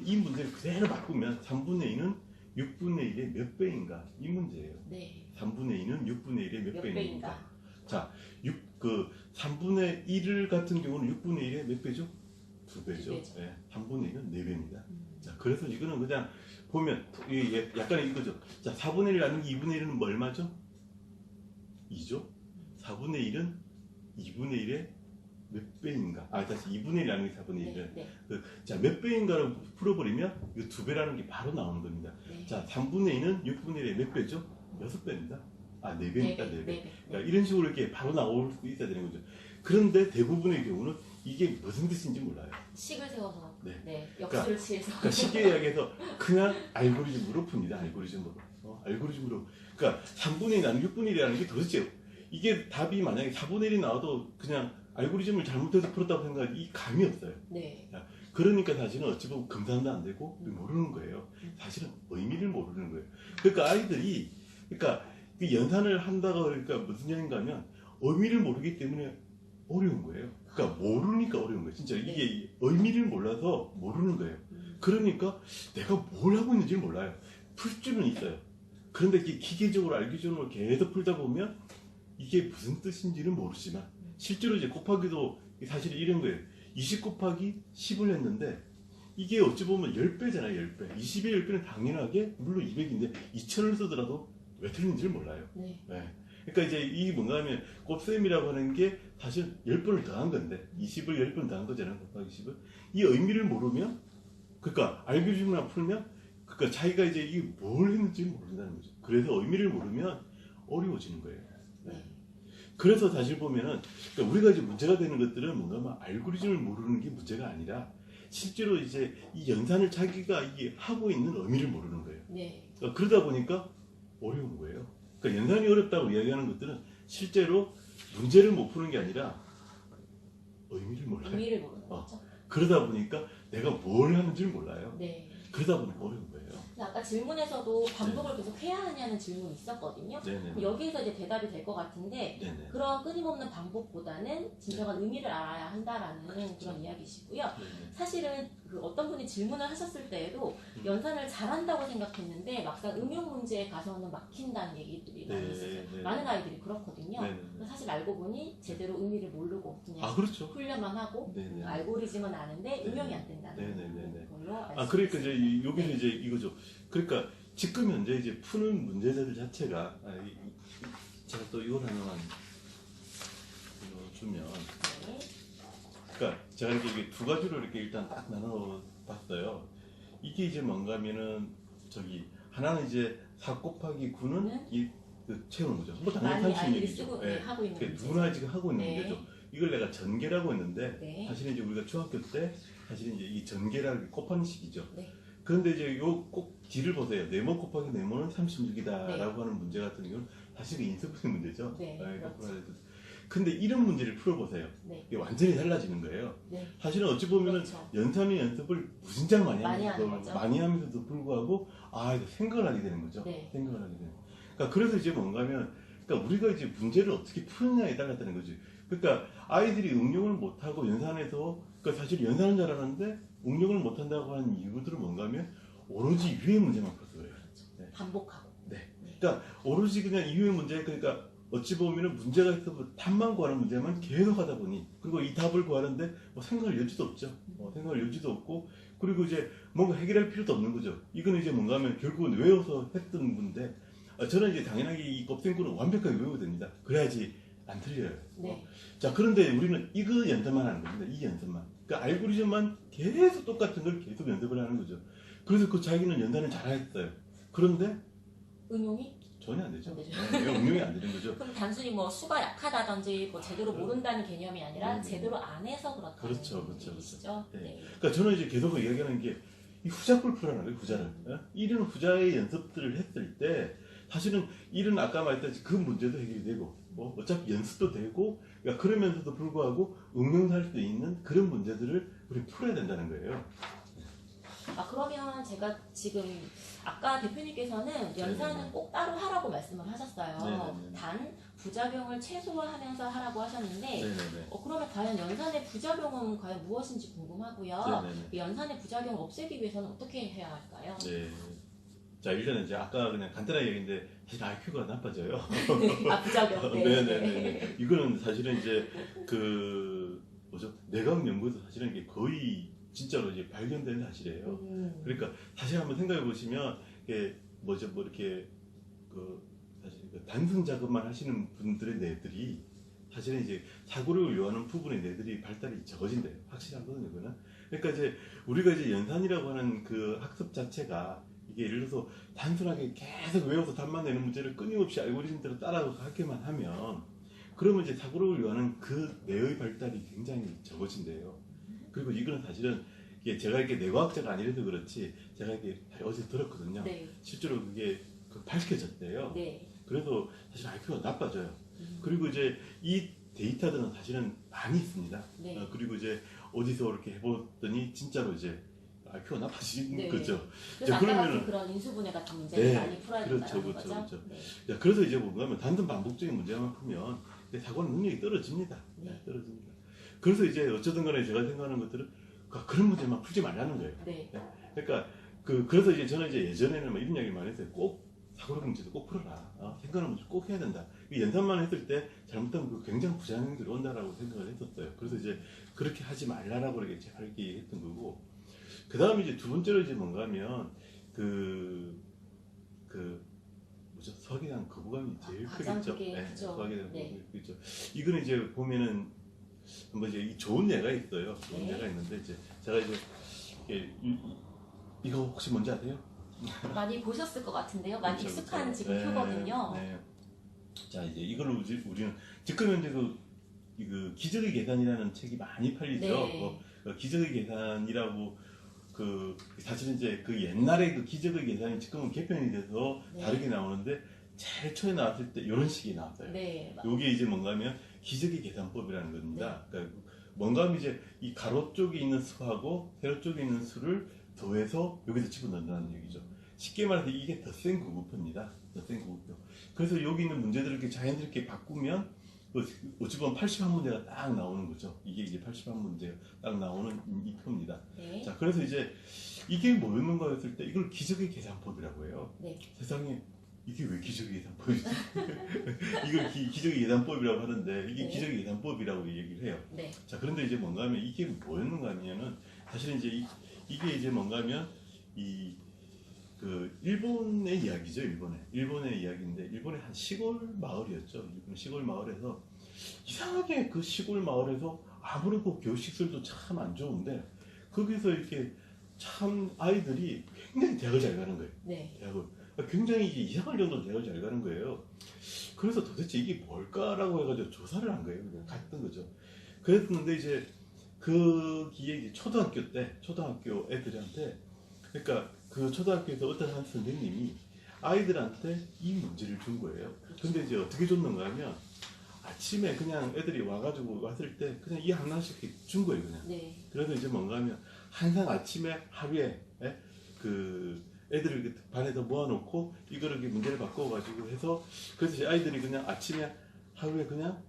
이 문제를 그대로 바꾸면 3분의 2는 6분의 1의 몇 배인가? 이 문제예요. 네. 3분의 2는 6분의 1의 몇 몇 배인가? 배인가? 자, 3분의 1을 같은 경우는 6분의 1의 몇 배죠? 2배죠. 2배죠. 네, 3분의 1은 4배입니다. 자, 그래서 이거는 그냥 보면 약간의 이거죠. 자, 4분의 1 나누기 2분의 1은 뭐 얼마죠? 2죠. 4분의 1은 2분의 1의 몇 배인가? 다시 2분의 1 나누기 4분의 1은 네. 자, 몇 배인가를 풀어버리면 이거 2배라는 게 바로 나오는 겁니다. 네. 자, 3분의 2는 6분의 1의 몇 배죠? 6배입니다. 4배니까 4배. 네. 그러니까 이런 식으로 이렇게 바로 나올 수 있어야 되는 거죠. 그런데 대부분의 경우는 이게 무슨 뜻인지 몰라요. 식을 세워서. 네. 네. 역수를 취해서. 그러니까 쉽게 이야기해서 그냥 알고리즘으로 풉니다. 알고리즘으로. 알고리즘으로. 그러니까 3분의 2 나누기 6분의 1이라는 게 도대체 이게 답이 만약에 4분의 1이 나와도 그냥 알고리즘을 잘못해서 풀었다고 생각하면 이 감이 없어요. 네. 그러니까 사실은 어찌 보면 금산도 안 되고 모르는 거예요. 사실은 의미를 모르는 거예요. 그러니까 아이들이 그 연산을 한다고 그러니까 무슨 얘기인가 하면 의미를 모르기 때문에 어려운 거예요. 그러니까 모르니까 어려운 거예요. 진짜 이게 의미를 몰라서 모르는 거예요. 그러니까 내가 뭘 하고 있는지 몰라요. 풀 줄은 있어요. 그런데 이게 기계적으로 알기 전으로 계속 풀다 보면 이게 무슨 뜻인지는 모르지만 실제로 이제 곱하기도 사실 이런 거예요. 20 곱하기 10을 했는데 이게 어찌 보면 10배잖아요. 10배. 20의 10배는 당연하게 물론 200인데 2000을 쓰더라도 왜 틀린지를 몰라요. 네. 네. 그러니까 이제 이 뭔가 하면 곱셈이라고 하는 게 사실 10번을 더한 건데 20을 10번 더한 거잖아요. 곱하기 10을. 이 의미를 모르면 그러니까 알고리즘만 풀면 그러니까 자기가 이제 이 뭘 했는지 모른다는 거죠. 그래서 의미를 모르면 어려워지는 거예요. 네. 그래서 사실 보면은 그러니까 우리가 이제 문제가 되는 것들은 뭔가 막 알고리즘을 모르는 게 문제가 아니라 실제로 이제 이 연산을 자기가 이게 하고 있는 의미를 모르는 거예요. 네. 그러니까 그러다 보니까 어려운 거예요. 그러니까 연산이 어렵다고 이야기하는 것들은 실제로 문제를 못 푸는 게 아니라 의미를 몰라요. 의미를 모르는 거죠. 그러다 보니까 내가 뭘 하는지를 몰라요. 네. 그러다 보니까 어려운 거예요. 근데 아까 질문에서도 반복을 계속 해야 하냐는 질문이 있었거든요. 네네. 그럼 여기에서 이제 대답이 될 것 같은데 네네. 그런 끊임없는 반복보다는 진정한 의미를 알아야 한다라는 그런 이야기시고요. 네네. 사실은 그 어떤 분이 질문을 하셨을 때에도 음. 연산을 잘한다고 생각했는데 막상 응용 문제에 가서는 막힌다는 얘기들이 많이 있어요. 네. 많은 아이들이 그렇거든요. 네네. 사실 알고 보니 제대로 의미를 모르고 그냥 아 그렇죠. 훈련만 하고 네네. 알고리즘은 아는데 네네. 응용이 안 된다는 네네네네. 걸로 알수 아 그러니까 있습니다. 이제 여기서 이제 이거죠. 그러니까 지금 현재 이제 푸는 문제들 자체가 제가 또 이걸 하나만 주면 네. 그러니까 제가 이렇게 두 가지로 이렇게 일단 딱 나눠 봤어요. 이게 이제 뭔가면은 저기 하나는 이제 4 곱하기 9는 그 채우는 거죠. 뭐 당연히 많이 단순 아이들이 얘기죠. 쓰고 예. 하고 있는 그러니까 문제죠. 누구나 지금 하고 있는 네. 문제죠. 이걸 내가 전개라고 했는데 네. 사실은 이제 우리가 중학교 때 사실은 이제 이 전개라는 게 곱하는 식이죠. 네. 그런데 이제 요 꼭 뒤를 보세요. 네모 곱하기 네모는 36이다라고 네. 하는 문제 같은 경우는 사실 인수분해 문제죠. 네, 예, 그렇죠. 근데 이런 문제를 풀어보세요. 네. 이게 완전히 달라지는 거예요. 네. 사실은 어찌 보면은 그렇죠. 연산의 연습을 무진장 많이 많이 하면서 하는 거죠. 많이 하면서도 불구하고 이거 생각을 하게 되는 거죠. 네. 생각을 하게 되는. 그러니까 그래서 이제 뭔가면 그러니까 우리가 이제 문제를 어떻게 푸느냐에 따랐다는 거지. 그러니까 아이들이 응용을 못하고 연산에서 그러니까 사실 연산은 잘하는데 응용을 못한다고 하는 이유들은 뭔가면 오로지 유해 문제만 풀어서 그래요. 네. 반복하고. 그러니까 오로지 그냥 이유의 문제 그러니까 어찌 보면은 문제가 있어서 뭐 답만 구하는 문제만 계속 하다 보니 그리고 이 답을 구하는데 뭐 생각할 여지도 없죠. 생각할 여지도 없고 그리고 이제 뭔가 해결할 필요도 없는 거죠. 이거는 이제 뭔가 하면 결국은 외워서 했던 건데 저는 이제 당연하게 이 곱셈구는 완벽하게 외워야 됩니다. 그래야지 안 틀려요. 네. 자 그런데 우리는 이거 연습만 하는 겁니다. 이 연습만. 그러니까 알고리즘만 계속 똑같은 걸 계속 연습을 하는 거죠. 그래서 그 자기는 연산을 잘했어요. 그런데 응용이 전혀 안 되죠. 안 되죠. 왜 응용이 안 되는 거죠. 그럼 단순히 뭐 수가 약하다든지 뭐 제대로 모른다는 개념이 아니라 네. 제대로 안 해서 그렇다는 그렇죠, 그렇죠, 얘기시죠? 네. 네. 그러니까 저는 이제 계속 이야기하는 게 이 후자를 풀어라는 거예요. 후자를. 이런 후자의 연습들을 했을 때 사실은 이런 아까 말했듯이 그 문제도 해결이 되고 뭐 어차피 연습도 되고 그러니까 그러면서도 불구하고 응용할 수 있는 그런 문제들을 우리 풀어야 된다는 거예요. 그러면 제가 지금 아까 대표님께서는 연산은 네네네. 꼭 따로 하라고 말씀을 하셨어요. 네네네. 단 부작용을 최소화하면서 하라고 하셨는데 네네네. 그러면 과연 연산의 부작용은 과연 무엇인지 궁금하고요. 네네네. 그 연산의 부작용을 없애기 위해서는 어떻게 해야 할까요? 네. 자 일단은 이제 아까 그냥 간단하게 얘기했는데 사실 IQ가 나빠져요. 부작용. 네네네. 이거는 사실은 이제 그 뭐죠? 내각 연구에서 사실은 이게 거의 진짜로 이제 발견된 사실이에요. 그러니까 다시 한번 생각해 보시면 이게 뭐죠? 뭐 이렇게 그 사실 그 단순 작업만 하시는 분들의 뇌들이 사실은 이제 사고력을 요하는 부분의 뇌들이 발달이 적어진대요. 확실하거든요, 그거는. 그러니까 이제 우리가 이제 연산이라고 하는 그 학습 자체가 이게 예를 들어서 단순하게 계속 외워서 답만 내는 문제를 끊임없이 알고리즘대로 따라가기만 하면 그러면 이제 사고력을 요하는 그 뇌의 발달이 굉장히 적어진대요. 그리고 이거는 사실은 이게 제가 이렇게 뇌과학자가 아니라서 그렇지 제가 이렇게 어제 들었거든요. 네. 실제로 그게 밝혀졌대요. 네. 그래서 사실 IQ가 나빠져요. 그리고 이제 이 데이터들은 사실은 많이 있습니다. 네. 그리고 이제 어디서 이렇게 해봤더니 진짜로 이제 IQ가 나빠지는 네. 거죠. 그래서 아까 그러면은- 같은 그런 인수분해 같은 문제를 네. 많이 풀어야 그렇죠, 된다는 그렇죠, 거죠. 그렇죠. 네. 야, 그래서 이제 뭔가 하면 단순 반복적인 문제만 풀면 사고는 능력이 떨어집니다. 네. 떨어집니다. 그래서 이제 어쩌든 간에 제가 생각하는 것들은 그런 문제만 풀지 말라는 거예요. 네. 그러니까 그래서 이제 저는 이제 예전에는 뭐 이런 이야기 많이 했어요. 꼭 사고력 문제도 꼭 풀어라. 생각하는 문제 꼭 해야 된다. 연산만 했을 때 잘못하면 그 굉장히 부작용들이 온다라고 생각을 했었어요. 그래서 이제 그렇게 하지 말라라고 이렇게 제가 이렇게 했던 거고. 그 다음에 이제 두 번째로 이제 뭔가 하면 뭐죠? 수학에 대한 거부감이 제일 가장 크겠죠. 크게 네, 크죠. 수학에 대한 네. 거부감이 크겠죠. 이거는 이제 보면은 뭐 이제 이 좋은 예가 있어요. 좋은 네. 예가 있는데 이제 제가 이제 이거 혹시 뭔지 아세요? 많이 보셨을 것 같은데요. 많이 그렇죠, 익숙한 그렇죠. 지금 표거든요. 네. 자 이제 이걸로 우리는 지금 현재 그 기적의 계산이라는 책이 많이 팔리죠. 네. 기적의 계산이라고 사실은 이제 그 옛날에 그 기적의 계산이 지금은 개편이 돼서 네. 다르게 나오는데 제일 초에 나왔을 때 이런 식이 나왔어요. 네. 요게 이제 뭔가 하면 기적의 계산법이라는 겁니다. 그러니까 뭔가 하면 이제 이 가로 쪽에 있는 수하고 세로 쪽에 있는 수를 더해서 여기서 집어넣는다는 얘기죠. 쉽게 말해서 이게 덧셈 구구표입니다. 덧셈 구구표. 그래서 여기 있는 문제들을 이렇게 자연스럽게 바꾸면 어찌 보면 81문제가 딱 나오는 거죠. 이게 이제 81문제가 딱 나오는 이 표입니다. 네. 자, 그래서 이제 이게 뭐였는가 했을 때 이걸 기적의 계산법이라고 해요. 네. 세상에 이게 왜 기적의 계산법이지? 이걸 기적의 계산법이라고 하는데 이게 네. 기적의 계산법이라고 얘기를 해요. 네. 자, 그런데 이제 뭔가 하면 이게 뭐였는가 하면은 사실은 이제 이게 이제 뭔가 하면 일본의 이야기죠. 일본의 이야기인데 일본의 한 시골 마을이었죠. 일본 시골 마을에서 이상하게 그 시골 마을에서 아무런 그 교육시설도 참 안 좋은데 거기서 이렇게 참 아이들이 굉장히 대학을 잘 가는 거예요. 네. 대학을 굉장히 이게 이상할 정도로 대학을 잘 가는 거예요. 그래서 도대체 이게 뭘까라고 해가지고 조사를 한 거예요. 그냥 갔던 거죠. 그랬는데 이제 거기에 이제 초등학교 애들한테 그러니까 그 초등학교에서 어떤 한 선생님이 아이들한테 이 문제를 준 거예요. 근데 이제 어떻게 줬는가 하면 아침에 그냥 애들이 와가지고 왔을 때 그냥 이 하나씩 준 거예요. 그냥. 네. 그래서 이제 뭔가 하면 항상 아침에 하루에 애들을 반에서 모아놓고 이거를 문제를 바꿔가지고 해서 그래서 이제 아이들이 그냥 아침에 하루에 그냥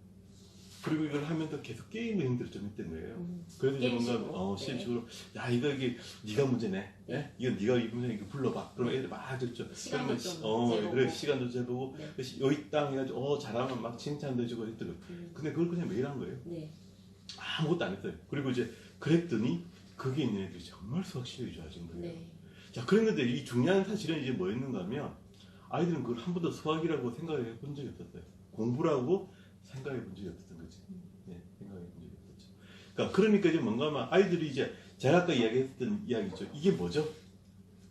그리고 이걸 하면서 계속 게임의 행위를 좀 했던 거예요. 그래서 이제 뭔가 시험식으로 야 이게 네가 문제네. 네. 이건 네가 이 문제 이거 불러봐. 그러면 애들 막 줬죠. 시간도 좀 재보고. 그래 시간도 재보고 네. 여기 땅 해가지고 잘하면 막 칭찬도 주고 했던 거. 근데 그걸 그냥 매일 한 거예요. 네. 아무것도 안 했어요. 그리고 이제 그랬더니 거기에 있는 애들이 정말 수학 실력이 좋아진 거예요. 네. 자, 그랬는데 이 중요한 사실은 이제 뭐였는가 하면 아이들은 그걸 한 번도 수학이라고 생각해 본 적이 없었어요. 공부라고 생각해 본 적이 없었던 거지. 네, 생각해 본 적이 없었죠. 그러니까 이제 뭔가 하면 아이들이 이제 제가 아까 이야기했던 이야기죠. 이게 뭐죠?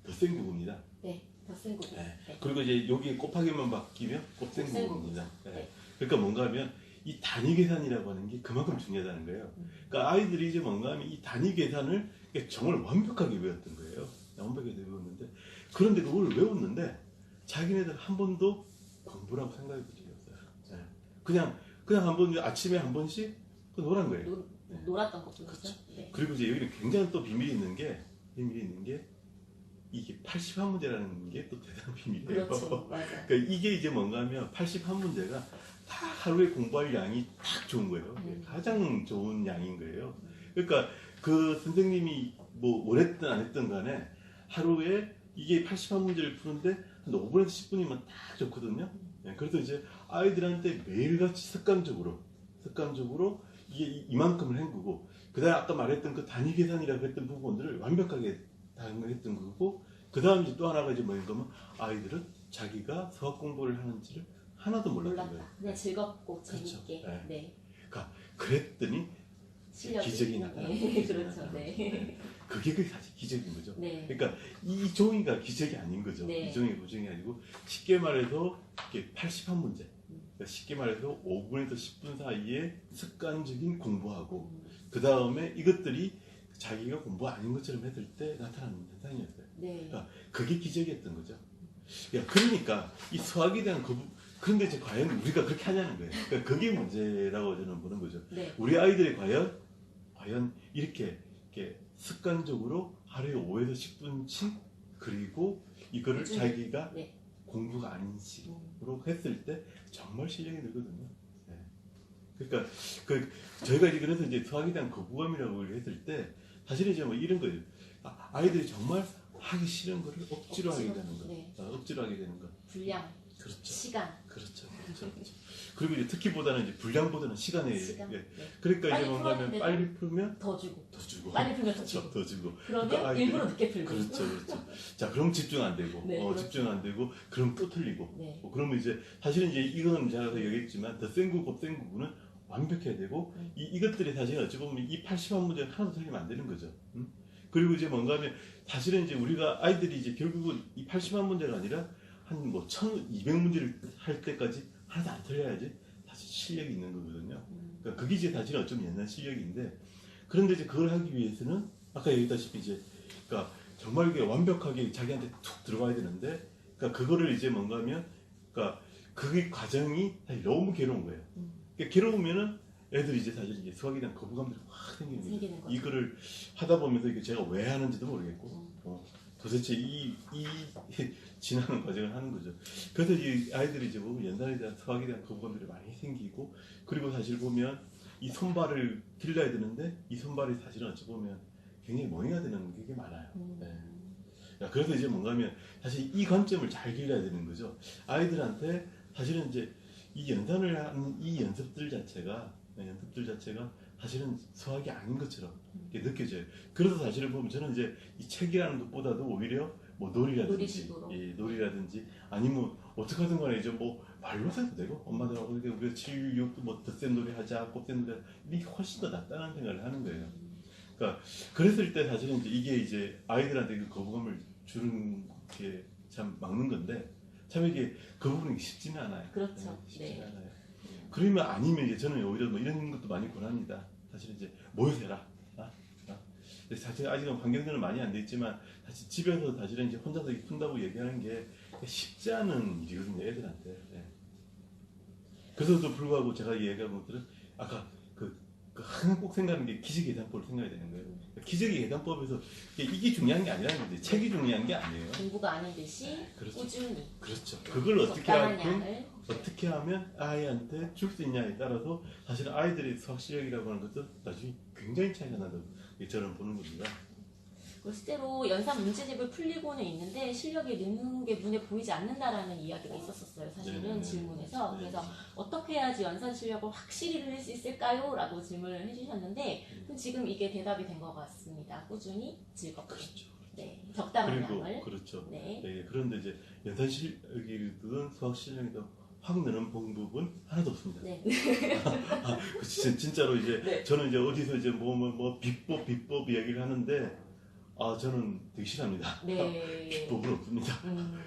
덧셈구구입니다. 네. 덧셈구구. 네. 네. 그리고 이제 여기 곱하기만 바뀌면 곱셈구구입니다. 네. 네. 그러니까 뭔가 하면 이 단위 계산이라고 하는 게 그만큼 중요하다는 거예요. 그러니까 아이들이 이제 뭔가 하면 이 단위 계산을 정말 완벽하게 외웠던 거예요. 완벽하게 외웠는데 그런데 그걸 외웠는데 자기네들 한 번도 공부라고 생각해 본 적이 없어요. 네. 그냥 한 번 아침에 한 번씩 놀란 거예요. 놀았던 것도 그렇죠. 네. 그리고 이제 여기는 굉장히 또 비밀이 있는 게 이게 81문제라는 게 또 대단한 비밀이에요. 그렇죠. 맞아요. 그러니까 이게 이제 뭔가 하면 81문제가 다 하루에 공부할 양이 딱 좋은 거예요. 가장 좋은 양인 거예요. 그러니까 그 선생님이 뭐 원했든 안 했든 간에 하루에 이게 81문제를 푸는데 한 5분에서 10분이면 딱 좋거든요. 네, 그래서 이제 아이들한테 매일같이 습관적으로 이게 이만큼을 헹구고 그 다음에 아까 말했던 그 단위 계산이라고 했던 부분들을 완벽하게 당했던 거고 그 다음 이제 또 하나가 이제 뭐냐면 아이들은 자기가 수학 공부를 하는지를 하나도 몰랐던 거예요. 그냥 즐겁고 그렇죠. 재밌게. 네. 네. 그랬더니 실력이. 기적이 나타나고 네. 그렇죠. 네. 그게 사실 기적인 거죠. 네. 그러니까 이 종이가 기적이 아닌 거죠. 네. 이 종이가 고정이 아니고 쉽게 말해서 이게 81문제. 그러니까 쉽게 말해서 5분에서 10분 사이에 습관적인 공부하고 그 다음에 이것들이 자기가 공부 아닌 것처럼 했을 때 나타나는 현상이었어요. 네. 그러니까 그게 기적이었던 거죠. 그러니까 이 수학에 대한 그런데 이제 과연 우리가 그렇게 하냐는 거예요. 그러니까 그게 문제라고 저는 보는 거죠. 네. 우리 아이들이 과연 이렇게 습관적으로 하루에 5에서 10분씩 그리고 이거를 자기가 네. 공부가 아닌 식으로 했을 때 정말 실력이 늘거든요. 네. 그러니까 저희가 이제 그래서 이제 수학에 대한 거부감이라고 했을 때 사실은 이제 뭐 이런 거예요. 아이들이 정말 하기 싫은 거를 억지로 하게 되는 거. 네. 억지로 하게 되는 거. 분량, 그렇죠. 시간. 그렇죠. 그리고 이제 특히보다는 이제 분량보다는 시간에. 시간. 예. 네. 그러니까 이제 빨리 뭔가 하면 풀었는데도 빨리 풀면 더 주고. 더 주고. 빨리 풀면 더 그렇죠. 주고. 더 주고. 그러면 그러니까 아이들이- 일부러 늦게 풀고. 그렇죠. 자, 그럼 집중 안 되고, 네, 그렇죠. 집중 안 되고, 그럼 또 틀리고. 네. 그러면 이제 사실은 이제 이거는 제가 얘기했지만 더 센 거, 곱센 부분은 완벽해야 되고 이것들이 사실 어찌 보면 이 80만 문제 하나도 틀리면 안 되는 거죠. 응? 그리고 이제 뭔가 하면 사실은 이제 우리가 아이들이 이제 결국은 이 80만 문제가 아니라 한 뭐 1200문제를 할 때까지 하나도 안 틀려야지 사실 실력이 있는 거거든요. 그러니까 그게 이제 사실은 어쩌면 옛날 실력인데 그런데 이제 그걸 하기 위해서는 아까 얘기했다시피 이제 그러니까 정말 이게 완벽하게 자기한테 툭 들어가야 되는데 그러니까 그거를 이제 뭔가 하면 그러니까 그 과정이 사실 너무 괴로운 거예요. 그러니까 괴로우면은 애들이 이제 사실 이제 수학에 대한 거부감들이 확 생기는 거죠. 이거를 하다 보면서 이게 제가 왜 하는지도 모르겠고 도대체 이 지나는 과정을 하는 거죠. 그래서 이 아이들이 이제 보면 연산에 대한 수학에 대한 거부감들이 많이 생기고 그리고 사실 보면 이 손발을 길러야 되는데 이 손발이 사실은 어찌 보면 굉장히 멍해가 되는 게 많아요. 네. 그래서 이제 뭔가 하면 사실 이 관점을 잘 길러야 되는 거죠. 아이들한테 사실은 이제 이 연산을 하는 이 연습들 자체가 사실은 수학이 아닌 것처럼 이렇게 느껴져요. 그래서 사실은 보면 저는 이제 이 책이라는 것보다도 오히려 뭐 놀이라든지 아니면 어떻게 하든 간에 이제 뭐 말로 해도 되고 엄마들하고 우리가 7, 6, 뭐 덧셈 놀이 하자, 곱셈 놀이 하자 이게 훨씬 더 낫다는 생각을 하는 거예요. 그러니까 그랬을 때 사실은 이게 이제 아이들한테 그 거부감을 주는 게 참 막는 건데 참 이게 그 부분이 쉽지는 않아요. 그렇죠. 쉽지는 않아요. 그러면 아니면 이제 저는 오히려 뭐 이런 것도 많이 권합니다. 사실 이제 모여서 해라. 근데 사실 아직은 환경들은 많이 안 돼 있지만 사실 집에서 사실은 이제 혼자서 푼다고 얘기하는 게 쉽지 않은 일이거든요, 애들한테. 네. 그래서도 불구하고 제가 얘기한 것들은 아까 항상 꼭 생각하는 게 기적의 계산법을 생각해야 되는 거예요. 기적의 계산법에서 이게 중요한 게 아니라는 거지. 책이 중요한 게 아니에요. 공부가 아닌 듯이 그렇죠. 꾸준히. 그렇죠. 그걸 적당한 양을. 어떻게 하면 아이한테 줄 수 있냐에 따라서 사실 아이들의 수학 실력이라고 하는 것도 나중에 굉장히 차이가 난다고 저는 보는 겁니다. 실제로 연산 문제집을 풀리고는 있는데 실력이 느는 게 눈에 보이지 않는다라는 이야기가 있었어요. 사실은 질문에서. 그래서 어떻게 해야지 연산 실력을 확실히 늘릴 수 있을까요? 라고 질문을 해주셨는데 지금 이게 대답이 된 것 같습니다. 꾸준히 즐겁게. 그렇죠. 네, 적당한 그리고 양을. 그렇죠. 네. 네, 그런데 이제 연산 실력이든 수학 실력이든 확 느는 방법은 하나도 없습니다. 네. 진짜로 이제 네. 저는 이제 어디서 이제 뭐 비법 이야기를 하는데 저는 되게 싫어합니다. 네. 비법은 없습니다.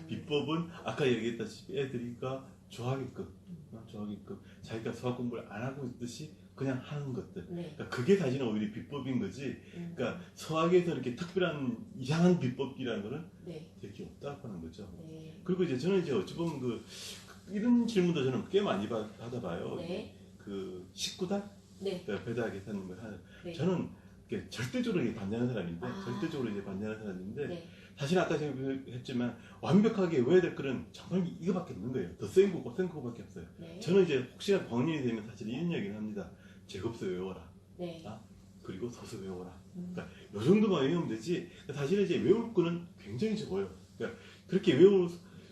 비법은 아까 얘기했다시피 애들이가 좋아하게끔 자기가 수학 공부를 안 하고 있듯이 그냥 하는 것들. 네. 그러니까 그게 사실은 오히려 비법인 거지. 그러니까 수학에서 이렇게 특별한 이상한 비법이라는 거는 네. 되게 없다고 하는 거죠. 네. 그리고 이제 저는 이제 어찌 보면 이런 질문도 저는 꽤 많이 받아봐요. 네. 그 식구단 네. 배다 계산인 걸 하는. 네. 저는 절대적으로 반대하는 사람인데 네. 사실 아까 제가 했지만 완벽하게 외워야 될 거는 정말 이거밖에 없는 거예요. 더 센 거고 센 거밖에 없어요. 네. 저는 이제 혹시나 광년이 되면 사실 이런 얘기를 합니다. 제곱수 외워라. 네. 그리고 소수 외워라. 그러니까 이 정도만 외우면 되지. 사실은 이제 외울 거는 굉장히 적어요. 그러니까 그렇게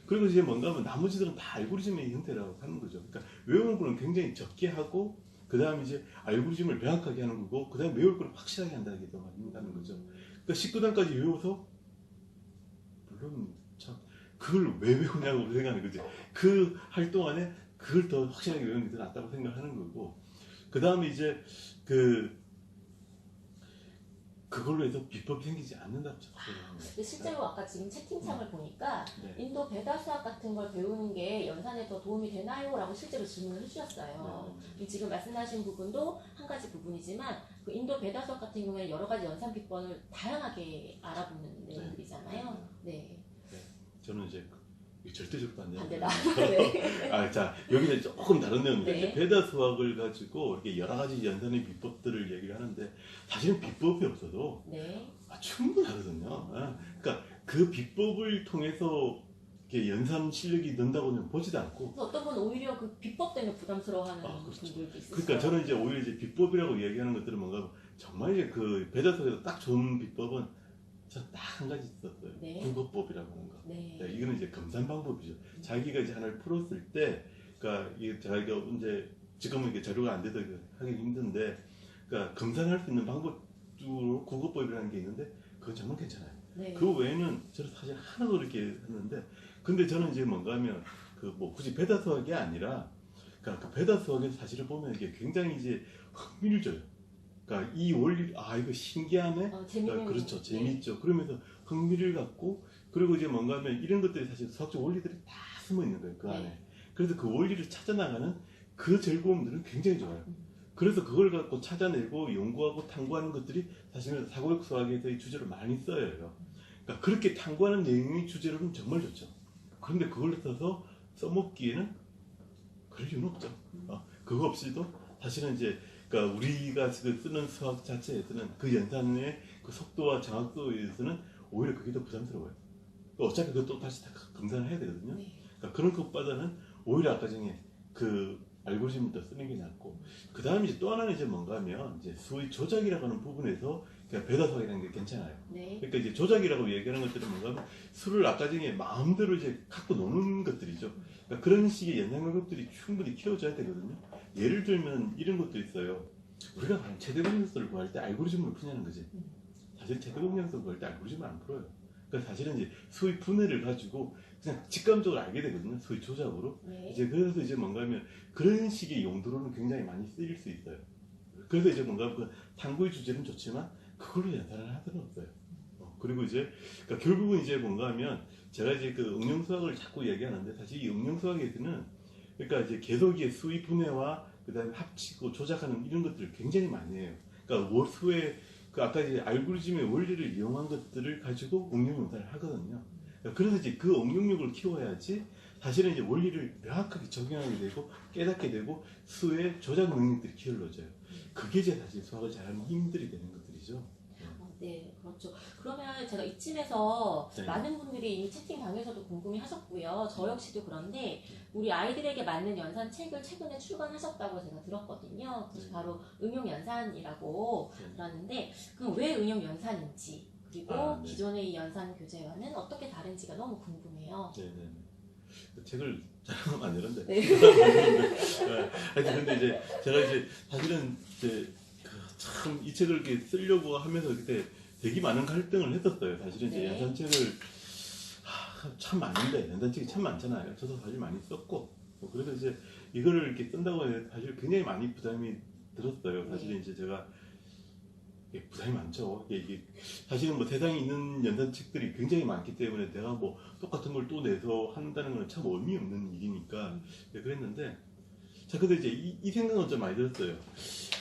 그리고 이제 뭔가 하면 나머지들은 다 알고리즘의 형태라고 하는 거죠. 그러니까 외우는 거는 굉장히 적게 하고 그 다음에 이제 알고리즘을 명확하게 하는 거고 그 다음에 외울 거를 확실하게 한다는 거죠. 그러니까 19단까지 외워서 물론 참 그걸 왜 외우냐고 생각하는 거지. 그 할 동안에 그걸 더 확실하게 외우는 게 더 낫다고 생각하는 거고 그 다음에 이제 그걸로 해서 비법이 생기지 않는다고 근데 실제로 아까 지금 채팅창을 보니까 네. 인도 베다 수학 같은 걸 배우는 게 연산에 더 도움이 되나요? 라고 실제로 질문을 해주셨어요. 지금 말씀하신 부분도 한 가지 부분이지만 그 인도 베다 수학 같은 경우에는 여러 가지 연산 비법을 다양하게 알아보는 내용들이잖아요. 네. 저는 이제 절대적으로 반대다. 네. 자 여기는 조금 다른 내용입니다. 네. 베다 수학을 가지고 이렇게 여러 가지 연산의 비법들을 얘기를 하는데 사실은 비법이 없어도 네. 충분하거든요. 그러니까 그 비법을 통해서 이렇게 연산 실력이 는다고는 보지도 않고. 어떤 분은 오히려 그 비법 때문에 부담스러워하는 그렇죠. 분들도 있어요. 그러니까 저는 이제 오히려 이제 비법이라고 얘기하는 것들은 뭔가 정말 이제 그 베다 수학에서 딱 좋은 비법은 저 딱 한 가지 있었어요. 네. 국어법이라고 하는 거. 네. 네, 이거는 이제 검산 방법이죠. 자기가 이제 하나를 풀었을 때, 그러니까 이게 자기가 이제 지금은 이게 자료가 안 돼서 하기 힘든데, 그러니까 검산할 수 있는 방법으로 국어법이라는 게 있는데, 그건 정말 괜찮아요. 네. 그 외에는 저는 사실 하나도 이렇게 했는데, 근데 저는 이제 뭔가 하면 그 뭐 굳이 배다 수학이 아니라, 그러니까 그 배다 수학에서 사실을 보면 이게 굉장히 이제 흥미를 줘요. 그러니까 이 원리, 아 이거 신기하네. 재밌는 그렇죠, 네. 재밌죠. 그러면서 흥미를 갖고, 그리고 이제 뭔가 하면 이런 것들이 사실 수학적 원리들이 다 숨어 있는 거예요, 그 안에. 네. 그래서 그 원리를 찾아나가는 그 즐거움들은 굉장히 좋아요. 그래서 그걸 갖고 찾아내고 연구하고 탐구하는 것들이 사실은 사고력 수학에서의 주제로 많이 써요. 그러니까 그렇게 탐구하는 내용이 주제로는 정말 좋죠. 그런데 그걸 써서 써먹기에는 그럴 이유는 없죠. 그거 없이도 사실은 이제 그러니까 우리가 쓰는 수학 자체에서는 그 연산의 그 속도와 정확도에 의해서는 오히려 그게 더 부담스러워요. 어차피 그것도 다시 다 검산을 해야 되거든요. 네. 그러니까 그런 것보다는 오히려 아까 전에 그 알고리즘을 더 쓰는 게 낫고, 그 다음에 이제 또 하나는 이제 뭔가 하면 이제 소위 조작이라고 하는 부분에서 그냥 배다 수학이라는 게 괜찮아요. 네. 그러니까 이제 조작이라고 얘기하는 것들은 뭔가 하면 수를 아까 전에 마음대로 이제 갖고 노는 것들이죠. 그러니까 그런 식의 연산 능력들이 충분히 키워져야 되거든요. 예를 들면 이런 것도 있어요. 우리가 과연 최대 공약수를 구할 때 알고리즘을 푸냐는 거지. 사실 최대 공약수를 구할 때 알고리즘을 안 풀어요. 그러니까 사실은 이제 수의 분해를 가지고 그냥 직감적으로 알게 되거든요. 수의 조작으로. 네. 이제 그래서 이제 뭔가 하면 그런 식의 용도로는 굉장히 많이 쓰일 수 있어요. 그래서 이제 뭔가 그 탐구의 주제는 좋지만 그걸로 연산을 할 필요는 없어요. 그리고 이제 그러니까 결국은 이제 뭔가 하면 제가 이제 그 응용 수학을 자꾸 얘기하는데, 사실 이 응용 수학에서는 그러니까 이제 계속의 수의 분해와 그다음에 합치고 조작하는 이런 것들을 굉장히 많이 해요. 그러니까 수의 그 아까 이제 알고리즘의 원리를 이용한 것들을 가지고 응용 연산을 하거든요. 그래서 이제 그 응용력을 키워야지 사실은 이제 원리를 명확하게 적용하게 되고 깨닫게 되고 수의 조작 능력들이 키워져요. 그게 이제 사실 수학을 잘하는 힘들이 되는 것들이죠. 네, 그렇죠. 그러면 제가 이쯤에서 네. 많은 분들이 이미 채팅방에서도 궁금해 하셨고요. 저 역시도 그런데 우리 아이들에게 맞는 연산책을 최근에 출간하셨다고 제가 들었거든요. 그것이 네. 바로 응용연산이라고 네. 들었는데, 그럼 왜 응용연산인지, 그리고 네. 기존의 이 연산 교재와는 어떻게 다른지가 너무 궁금해요. 네네. 그 책을 잘하면 안 되는데. 네. 하여튼 근데 이제 제가 이제 사실은 이제 참 이 책을 이렇게 쓰려고 하면서 그때 되게 많은 갈등을 했었어요. 사실은 이제 네. 연산책을 참 많은데, 연산책이 참 많잖아요. 저도 사실 많이 썼고, 그래서 이제 이거를 이렇게 쓴다고 해서 사실 굉장히 많이 부담이 들었어요. 사실은 이제 제가 부담이 많죠. 이게 사실은 뭐 세상에 있는 연산책들이 굉장히 많기 때문에 내가 뭐 똑같은 걸 또 내서 한다는 건 참 의미 없는 일이니까 그랬는데, 자 근데 이제 이 생각은 좀 많이 들었어요.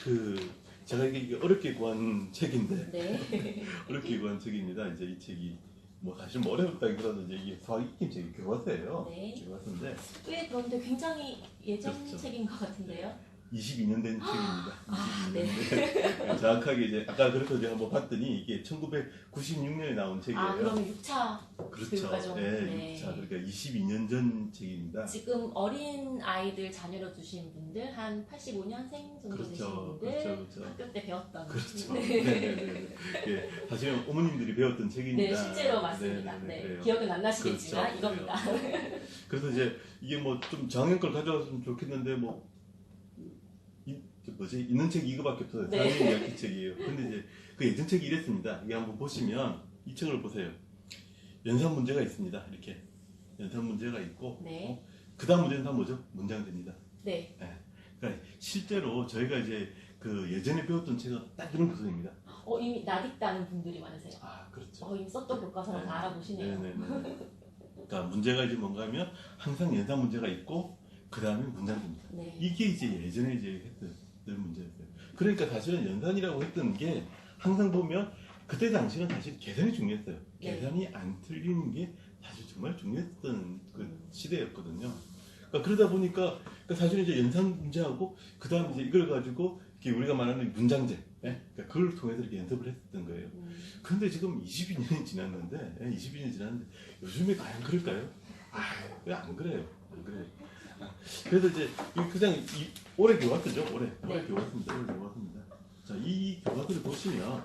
그 제가 이게 어렵게 구한 책인데 네. 어렵게 구한 책입니다. 이제 이 책이 뭐 사실 뭐 어렵다기보다는 이제 이게 수학 익힘 책이 교과서예요. 네. 교과서인데 꽤 그런데 굉장히 예전 그렇죠. 책인 것 같은데요. 22년 된 책입니다. 아, 22년 된. 정확하게 이제 아까 그래서 제가 한번 봤더니 이게 1996년에 나온 책이에요. 아, 그러면 6차 그렇죠. 교과정. 네, 네. 6차. 그러니까 22년 전 책입니다. 지금 어린 아이들 자녀로 두신 분들, 한 85년생 정도 되신 그렇죠. 분들, 그렇죠. 학교 때 배웠던. 그렇죠. 네. 네네네. 예, 사실 어머님들이 배웠던 책입니다. 네, 실제로 맞습니다. 네네네, 네, 그래요. 기억은 안 나시겠지만 그렇죠. 이겁니다. 그래서 이제 이게 뭐 좀 장애 걸 가져왔으면 좋겠는데 뭐 뭐지 있는 책이 이거밖에 없어요. 네. 장애 이야기 책이에요. 근데 이제 그 예전 책이 이랬습니다. 이게 한번 보시면 이 책을 보세요. 연산 문제가 있습니다. 이렇게 연산 문제가 있고, 네. 그 다음 문제는 다 뭐죠? 문장제입니다. 네. 그러니까 실제로 저희가 이제 그 예전에 배웠던 책은 딱 이런 구성입니다. 이미 낯익다는 분들이 많으세요. 아, 그렇죠. 이미 썼던 교과서를 네. 다 알아보시네요. 네네네. 그러니까 문제가 이제 뭔가 하면 항상 연산 문제가 있고 그 다음에 문장제입니다. 네. 이게 이제 예전에 이제 했던 문제였어요. 그러니까 사실은 연산이라고 했던 게 항상 보면 그때 당시는 사실 계산이 중요했어요. 네. 계산이 안 틀리는 게 사실 정말 중요했던 그 시대였거든요. 그러니까 그러다 보니까 사실은 이제 연산 문제하고 그 다음 이제 이걸 가지고 이렇게 우리가 말하는 문장제, 그러니까 그걸 통해서 이렇게 연습을 했었던 거예요. 그런데 지금 22년이 지났는데, 22년이 지났는데 요즘에 과연 그럴까요? 왜 안 그래요? 안 그래요. 그래서 이제 그냥 올해 교과서죠. 올해 교과서입니다. 올해 교과서입니다. 자, 이 교과서를 보시면,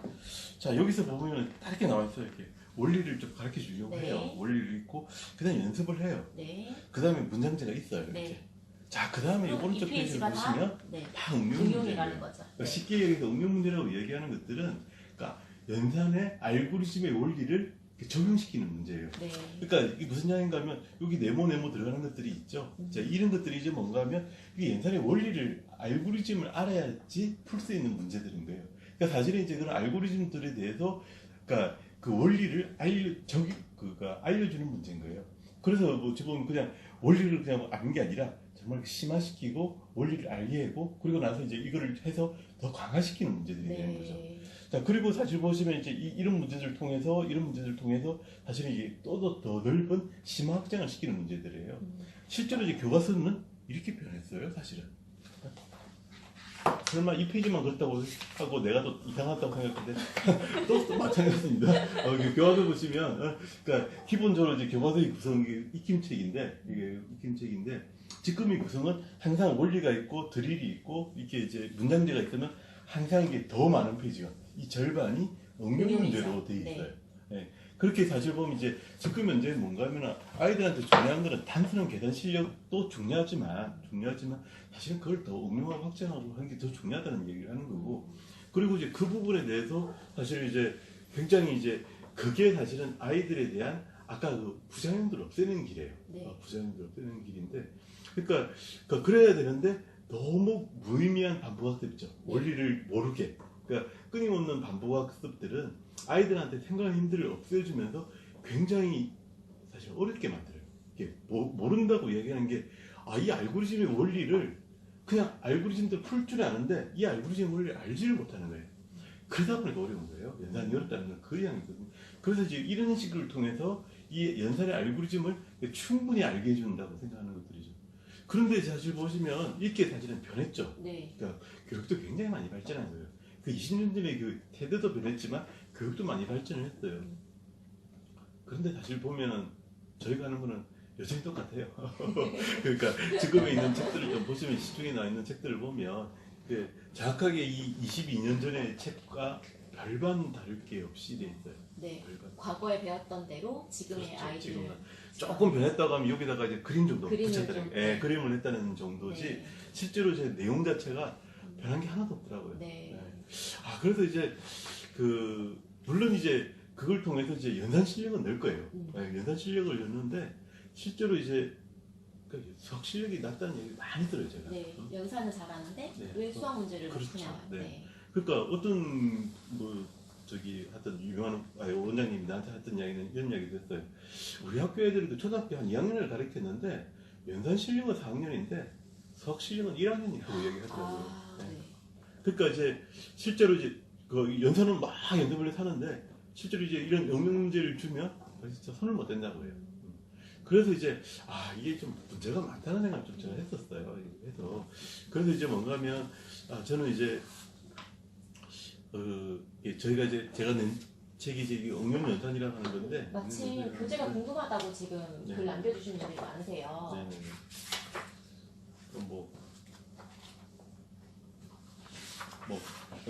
자 여기서 보면 딱 이렇게 나와 있어요. 이렇게 원리를 좀 가르쳐 주려고 네. 해요. 원리를 읽고 그다음에 연습을 해요. 네. 그다음에 문장제가 있어요. 이렇게. 네. 자, 그다음에 그럼 오른쪽 이 페이지를 페이지가 보시면 네. 다 응용 응용이라는 문제예요. 거죠. 그러니까 네. 쉽게 얘기해서 응용 문제라고 얘기하는 것들은 그러니까 연산의 알고리즘의 원리를 이렇게 적용시키는 문제예요. 네. 그러니까 이게 무슨 양인가 하면 여기 네모 들어가는 것들이 있죠. 자, 이런 것들이 이제 뭔가 하면 이게 연산의 원리를 알고리즘을 알아야지 풀 수 있는 문제들인 거예요. 그러니까 사실은 이제 그런 알고리즘들에 대해서 그러니까 그 원리를 알려주는 문제인 거예요. 그래서 뭐 지금 그냥 원리를 그냥 아는 게 아니라 정말 심화시키고 원리를 알게 하고 그리고 나서 이제 이거를 해서 더 강화시키는 문제들이 되는 거죠. 네. 자, 그리고 사실 보시면 이제 이런 문제들을 통해서 사실은 이게 또 더 넓은 심화 확장을 시키는 문제들이에요. 실제로 이제 교과서는 이렇게 변했어요, 사실은. 설마 이 페이지만 그렇다고 하고 내가 또 이상하다고 생각했는데 또 마찬가지입니다. 교과서 보시면 그러니까 기본적으로 이제 교과서의 구성이 익힘책인데 지금의 구성은 항상 원리가 있고 드릴이 있고 이렇게 이제 문장제가 있으면 항상 이게 더 많은 페이지가 이 절반이 응용 문제로 돼 있어요. 네. 그렇게 사실 보면 이제 지금 현재 뭔가 하면 아이들한테 중요한 거는 단순한 계산 실력도 중요하지만 사실은 그걸 더 응용하고 확장하고 하는 게 더 중요하다는 얘기를 하는 거고 그리고 이제 그 부분에 대해서 사실 이제 굉장히 이제 그게 사실은 아이들에 대한 아까 그 부작용들을 없애는 길이에요. 네. 부작용들을 없애는 길인데 그러니까 그래야 되는데 너무 무의미한 반복학습이죠. 원리를 모르게 그러니까 끊임없는 반복학습들은 아이들한테 생각 힘들을 없애주면서 굉장히 사실 어렵게 만들어요. 이게 모른다고 얘기하는 게 이 알고리즘의 원리를 그냥 알고리즘대로 풀 줄 아는데 이 알고리즘의 원리를 알지를 못하는 거예요. 그러다 보니까 어려운 거예요. 연산이 어렵다는 건 그 이야기거든요. 그래서 이제 이런 식을 통해서 이 연산의 알고리즘을 충분히 알게 해준다고 생각하는 것들이죠. 그런데 사실 보시면 이렇게 사실은 변했죠. 네. 그러니까 교육도 굉장히 많이 발전한 거예요. 그 20년 전에 그 태도도 변했지만 교육도 많이 발전을 했어요. 그런데 사실 보면은 저희가 하는 거는 여전히 똑같아요. 그러니까 지금에 있는 책들을 좀 보시면 시중에 나와 있는 책들을 보면 정확하게 이 22년 전의 책과 별반 다를 게 없이 돼 있어요. 네. 별반. 과거에 배웠던 대로 지금의 그렇죠. 아이들을 지금은 조금 변했다고 하면 여기다가 이제 그림 정도 그림을 붙였다는 좀, 게, 네. 그림을 했다는 정도지 네. 실제로 제 내용 자체가 변한 게 하나도 없더라고요. 네. 그래서 이제 물론 이제 그걸 통해서 이제 연산 실력은 늘 거예요. 연산 실력을 넣는데 실제로 이제 수학 실력이 낮다는 얘기 많이 들어요, 제가. 네. 연산을 잘하는데 네. 왜 수학 문제를 못 그렇죠. 푸냐. 네. 네. 그러니까 어떤 하여튼 유명한 원장님이 나한테 했던 이야기는 이런 이야기도 했어요. 우리 학교 애들도 초등학교 한 2학년을 가르쳤는데 연산 실력은 4학년인데 수학 실력은 1학년이라고 얘기하더라고요. 네. 그러니까 이제 실제로 이제 그 연산은 막 연습을 해서 하는데 실제로 이제 이런 응용 문제를 주면 진짜 손을 못 댄다고 해요. 그래서 이제 이게 좀 문제가 많다는 생각을 좀 제가 했었어요. 그래서 이제 뭔가 하면 저는 이제 저희가 이제 제가 낸 책이 이제 응용 연산이라고 하는 건데 마침 교재가 궁금하다고 지금 네. 글 남겨주시는 분들이 많으세요. 네네네. 그럼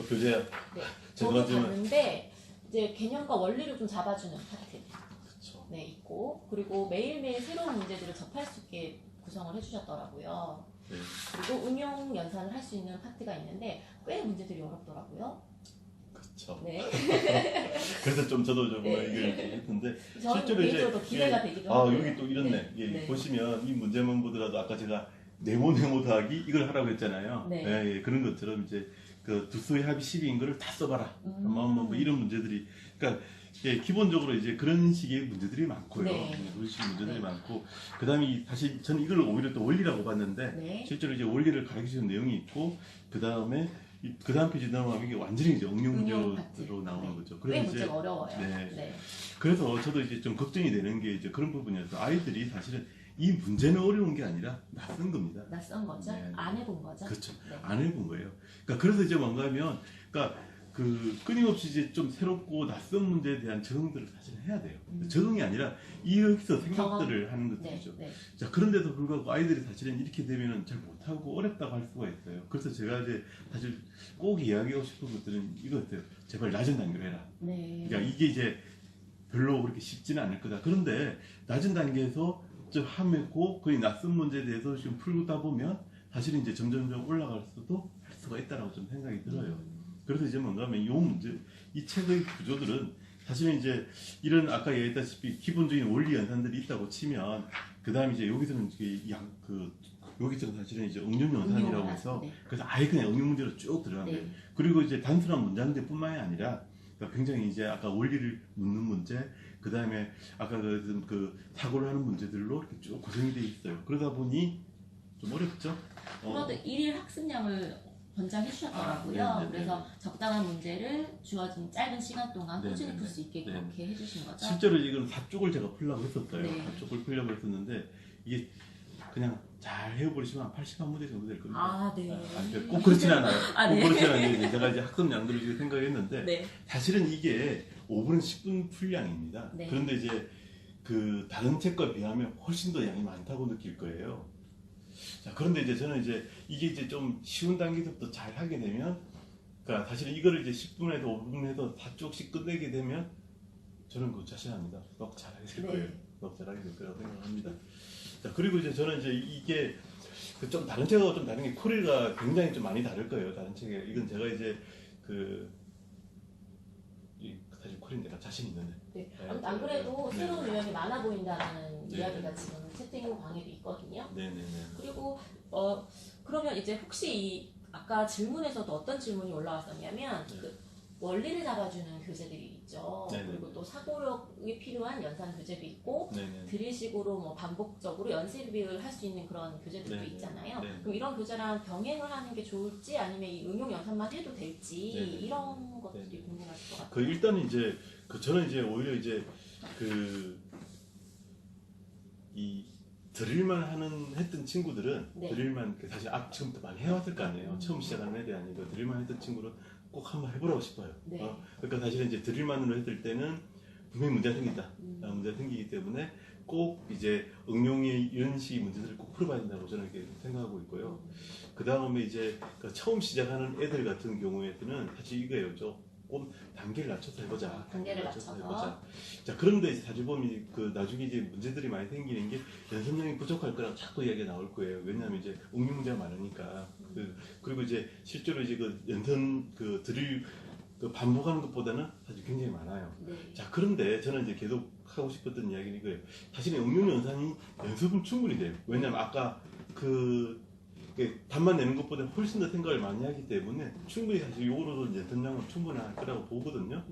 교재 네. 제가 저도 지금 봤는데 이제 개념과 원리를 좀 잡아주는 파트 그쵸. 네, 있고 그리고 매일매일 새로운 문제들을 접할 수 있게 구성을 해주셨더라고요. 네. 그리고 응용 연산을 할 수 있는 파트가 있는데 꽤 문제들이 어렵더라고요. 그렇죠. 네. 그래서 좀 저도 좀 네. 이걸 했는데 저는 실제로 이제 개인적으로 기대가 되기도 하고 여기 또 이렇네. 네. 보시면 이 문제만 보더라도 아까 제가 네모 더하기 이걸 하라고 했잖아요. 네. 그런 것처럼 이제 그 두 수의 합이 10인 거를 다 써봐라. 뭐 이런 문제들이 그러니까 기본적으로 이제 그런 식의 문제들이 많고요. 네. 그런 식의 문제들이 네. 많고 그다음에 사실 저는 이걸 오히려 또 원리라고 봤는데 네. 실제로 이제 원리를 가르치는 내용이 있고 그다음에 그 다음 페이지 넘어가면 이게 완전히 이제 응용 문제로 파트. 나오는 거죠. 꽤 그래서 문제가 이제 어려워요. 네. 그래서 저도 이제 좀 걱정이 되는 게 이제 그런 부분이어서 아이들이 사실은 이 문제는 어려운 게 아니라 낯선 겁니다. 낯선 거죠? 네. 안 해본 거죠? 그렇죠. 네. 안 해본 거예요. 그러니까 그래서 이제 뭔가 하면 그러니까 끊임없이 이제 좀 새롭고 낯선 문제에 대한 적응들을 사실 해야 돼요. 적응이 아니라 여기서 생각들을 하는 것들이죠. 네. 자, 그런데도 불구하고 아이들이 사실은 이렇게 되면은 잘 못하고 어렵다고 할 수가 있어요. 그래서 제가 이제 사실 꼭 이야기하고 싶은 것들은 이거였어요. 제발 낮은 단계로 해라. 네. 그러니까 이게 이제 별로 그렇게 쉽지는 않을 거다. 그런데 낮은 단계에서 좀 하고 거의 낯선 문제에 대해서 지금 풀다 보면 사실은 이제 점점점 올라갈 수도 할 수가 있다라고 좀 생각이 들어요. 그래서 이제 뭔가 하면 이 문제, 이 책의 구조들은 사실은 이제 이런 아까 얘기했다시피 기본적인 원리 연산들이 있다고 치면 그 다음에 이제 여기서는 여기서는 사실은 이제 응용 연산이라고 해서 네. 그래서 아예 그냥 응용 문제로 쭉 들어간 거예요. 네. 그리고 이제 단순한 문장제뿐만이 아니라 그러니까 굉장히 이제 아까 원리를 묻는 문제, 그 다음에 아까 그 사고를 하는 문제들로 이렇게 쭉 구성이 돼 있어요. 그러다 보니 좀 어렵죠. 그런데 일일 학습량을 권장해 주셨더라고요. 아, 네네네. 그래서 적당한 문제를 주어진 짧은 시간 동안 꾸준히 네네네. 풀 수 있게 네. 그렇게 해주신 거죠. 실제로 이건 4쪽을 제가 풀려고 했었어요. 네. 4쪽을 풀려고 했었는데 이게 그냥 잘 해버리시면 80한 문제 정도 될 겁니다. 아, 네. 그러니까 꼭 그렇진 않아요. 아, 꼭 네. 그렇진 않은데 제가 이제 학습 양들을 지금 생각했는데 네. 사실은 이게 5분에서 10분 풀량입니다. 네. 그런데 이제 그 다른 책과 비하면 훨씬 더 양이 많다고 느낄 거예요. 자, 그런데 이제 저는 이제 이게 이제 좀 쉬운 단계부터 잘 하게 되면, 그러니까 사실 이거를 이제 10분에서 5분에서 4쪽씩 끝내게 되면 저는 그 자신합니다. 수학 잘하게 될 거예요. 네. 수학 잘하게 될 거라고 생각합니다. 자, 그리고 이제 저는 이제 이게 그 좀 다른 책하고 좀 다른 게 코리가 굉장히 좀 많이 다를 거예요. 다른 책에 이건 제가 이제 사실 코리는 내가 자신 있는데. 네. 안 그래도 네. 새로운 유형이 많아 보인다는 네. 이야기가 지금 채팅방에도 있거든요. 네네네. 그리고 그러면 이제 혹시 이 아까 질문에서도 어떤 질문이 올라왔었냐면 네. 그 원리를 잡아주는 교재들이 있죠. 네네. 그리고 또 사고력이 필요한 연산 교재도 있고 네네. 드릴식으로 뭐 반복적으로 연습을 할 수 있는 그런 교재들도 네네. 있잖아요. 네네. 그럼 이런 교재랑 병행을 하는 게 좋을지 아니면 이 응용 연산만 해도 될지 네네. 이런 것들이 네네. 궁금하실 것 같아요. 그 일단은 이제 저는 이제 오히려 이제 이 드릴만 했던 친구들은 네. 드릴만 사실 지금부터 많이 해왔을 거 아니에요. 처음 시작하는 애들이 아니고 드릴만 했던 친구는 꼭 한번 해보라고 싶어요. 네. 그러니까 사실은 이제 드릴만으로 했을 때는 분명히 문제가 생긴다. 음. 문제가 생기기 때문에 꼭 이제 응용의 이런 식의 문제들을 꼭 풀어봐야 된다고 저는 이렇게 생각하고 있고요. 그 다음에 이제 처음 시작하는 애들 같은 경우에는 사실 이거예요. 조금 단계를 낮춰서 해보자. 단계를 낮춰서. 자, 그런데 이제 사실 보면 나중에 이제 문제들이 많이 생기는 게 연습량이 부족할 거라고 자꾸 이야기가 나올 거예요. 왜냐하면 이제 응용 문제가 많으니까. 그리고 이제 실제로 이제 연선 드릴 반복하는 것보다는 사실 굉장히 많아요. 네. 자, 그런데 저는 이제 계속 하고 싶었던 이야기는 이거예요. 사실은 응용 연산이 연습은 충분히 돼요. 왜냐하면 아까 답만 내는 것보다 훨씬 더 생각을 많이 하기 때문에 충분히 사실 이거로도 연습량은 충분할 거라고 보거든요.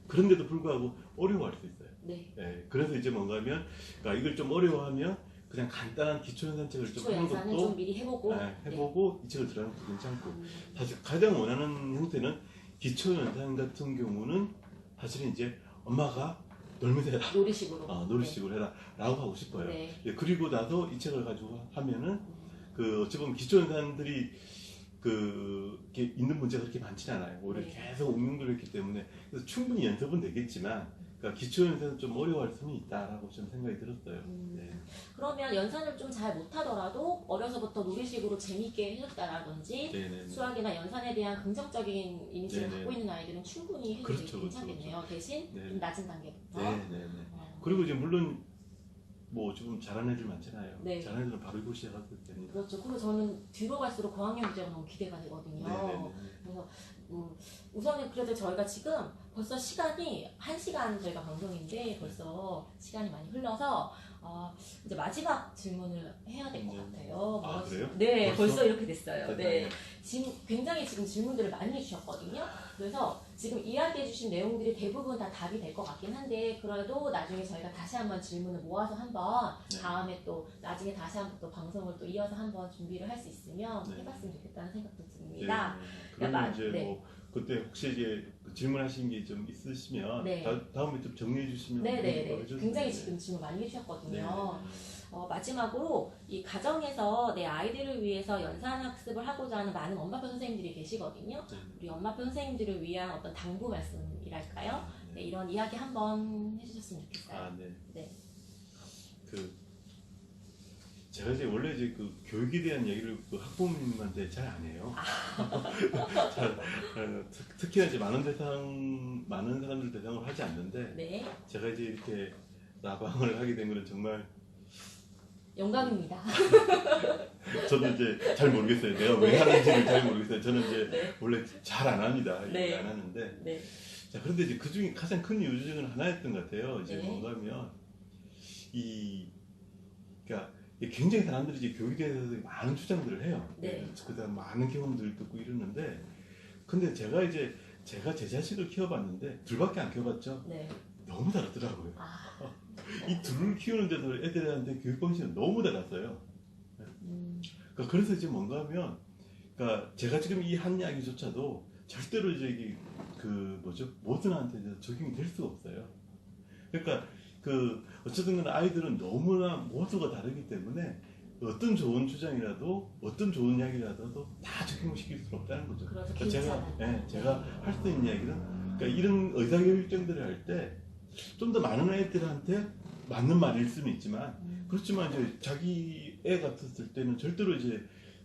그런데도 불구하고 어려워할 수 있어요. 네. 예, 그래서 이제 뭔가 하면 그러니까 이걸 좀 어려워하면 그냥 간단한 기초 연산책을 좀 하는 연산은 것도 좀 미리 해보고. 해보고 이 책을 들어가는 것도 괜찮고 네. 사실 가장 원하는 형태는 기초 연산 같은 경우는 사실은 이제 엄마가 놀면서 해라. 놀이식으로. 놀이식으로 해라 라고 하고 싶어요. 네. 예, 그리고 나서 이 책을 가지고 하면은 어찌 보면 기초 연산들이 이렇게 있는 문제가 그렇게 많지는 않아요. 오히려 네. 계속 응용을 했기 때문에 그래서 충분히 연습은 되겠지만 그러니까 기초 연산은 좀 어려워할 수는 있다라고 좀 생각이 들었어요. 네. 그러면 연산을 좀 잘 못하더라도 어려서부터 놀이식으로 재밌게 해줬다라든지 네네. 수학이나 연산에 대한 긍정적인 이미지를 네네. 갖고 있는 아이들은 충분히 해도 그렇죠, 괜찮겠네요. 대신 네. 좀 낮은 단계부터. 네네네. 어, 그리고 이제 물론 뭐 지금 잘하는 애들 많잖아요. 네. 잘하는 애들은 바로 이거 시작하도 됩니다. 그렇죠. 그리고 저는 뒤로 갈수록 고학년 문제가 너무 기대가 되거든요. 네네네. 그래서 우선은 그래도 저희가 지금 벌써 시간이 1시간 저희가 방송인데 벌써 시간이 많이 흘러서 이제 마지막 질문을 해야 될 것 네. 같아요. 아, 그래요? 네, 벌써? 벌써 이렇게 됐어요. 네. 네. 굉장히 지금 질문들을 많이 해주셨거든요. 그래서 지금 이야기해주신 내용들이 대부분 다 답이 될 것 같긴 한데 그래도 나중에 저희가 다시 한번 질문을 모아서 한번 네. 다음에 또 나중에 다시 한번 또 방송을 또 이어서 한번 준비를 할 수 있으면 네. 해봤으면 좋겠다는 생각도 네. 듭니다. 그러면 이제 네. 뭐 그때 혹시 이제 질문하신 게 좀 있으시면 네. 다음에 좀 정리해 주시면 네네네. 해주세요. 굉장히 지금 질문 많이 해주셨거든요. 네. 마지막으로 이 가정에서 내 아이들을 위해서 연산 학습을 하고자 하는 많은 엄마표 선생님들이 계시거든요. 네. 우리 엄마표 선생님들을 위한 어떤 당부 말씀이랄까요? 네, 이런 이야기 한번 해주셨으면 좋겠어요. 네. 네. 제가 이제 원래 이제 그 교육에 대한 얘기를 그 학부모님한테 잘 안 해요. 특히나 이제 많은 사람들 대상으로 하지 않는데 네, 제가 이제 이렇게 라방을 하게 된 거는 정말 영광입니다. 저도 이제 잘 모르겠어요. 내가 왜 하는지를 잘 모르겠어요. 저는 이제 네. 원래 잘 안 합니다. 네. 얘기 안 하는데. 네, 자, 그런데 이제 그 중에 가장 큰 이유 중에 하나였던 것 같아요. 이제 네. 뭔가 하면 그러니까 굉장히 사람들이 이제 교육에 대해서 많은 주장들을 해요. 네. 그다음 많은 경험들을 듣고 이러는데, 근데 제가 제 자식을 키워봤는데 둘밖에 안 키워봤죠. 네. 너무 다르더라고요. 아, 이 둘을 키우는데도 애들한테 교육 방식은 너무 달랐어요. 그러니까 그래서 이제 뭔가 하면, 그러니까 제가 지금 이 한 이야기조차도 절대로 이제 이게 모든한테 적용이 될 수가 없어요. 그러니까 어쨌든 간에 아이들은 너무나 모두가 다르기 때문에 어떤 좋은 주장이라도 어떤 좋은 이야기라도 다 적용시킬 수는 없다는 거죠. 그래서 그러니까 제가 할 수 있는 이야기는, 그러니까 이런 의사결정들을 할 때 좀 더 많은 애들한테 맞는 말일 수는 있지만, 그렇지만 이제 자기 애 같았을 때는 절대로 이제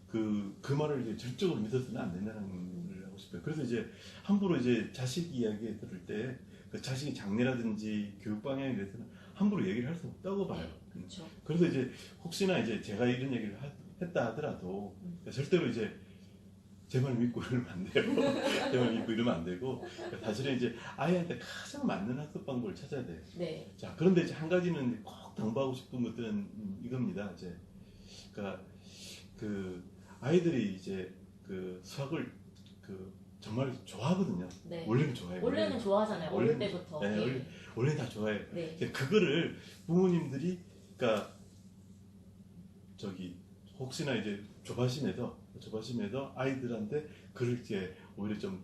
그 말을 이제 절적으로 믿어서는 안 된다는 걸 하고 싶어요. 그래서 이제 함부로 이제 자식 이야기 들을 때 그 자식이 장래라든지 교육 방향에 대해서는 함부로 얘기를 할 수 없다고 봐요. 그렇죠. 그래서 이제 혹시나 이제 제가 이런 얘기를 했다 하더라도 절대로 이제 제 말 믿고 이러면 안 돼요. 제 말 믿고 이러면 안 되고, 사실은 이제 아이한테 가장 맞는 학습 방법을 찾아야 돼요. 네, 자, 그런데 이제 한 가지는 꼭 당부하고 싶은 것들은 이겁니다. 이제 그러니까 그 아이들이 이제 그 수학을 정말 좋아하거든요. 네. 원래는 좋아해요. 원래는 좋아하잖아요. 어릴 원래는 때부터. 네, 원래 다 좋아해요. 네. 이제 그거를 부모님들이, 그러니까 혹시나 이제 조바심에서 아이들한테 그를 이제 오히려 좀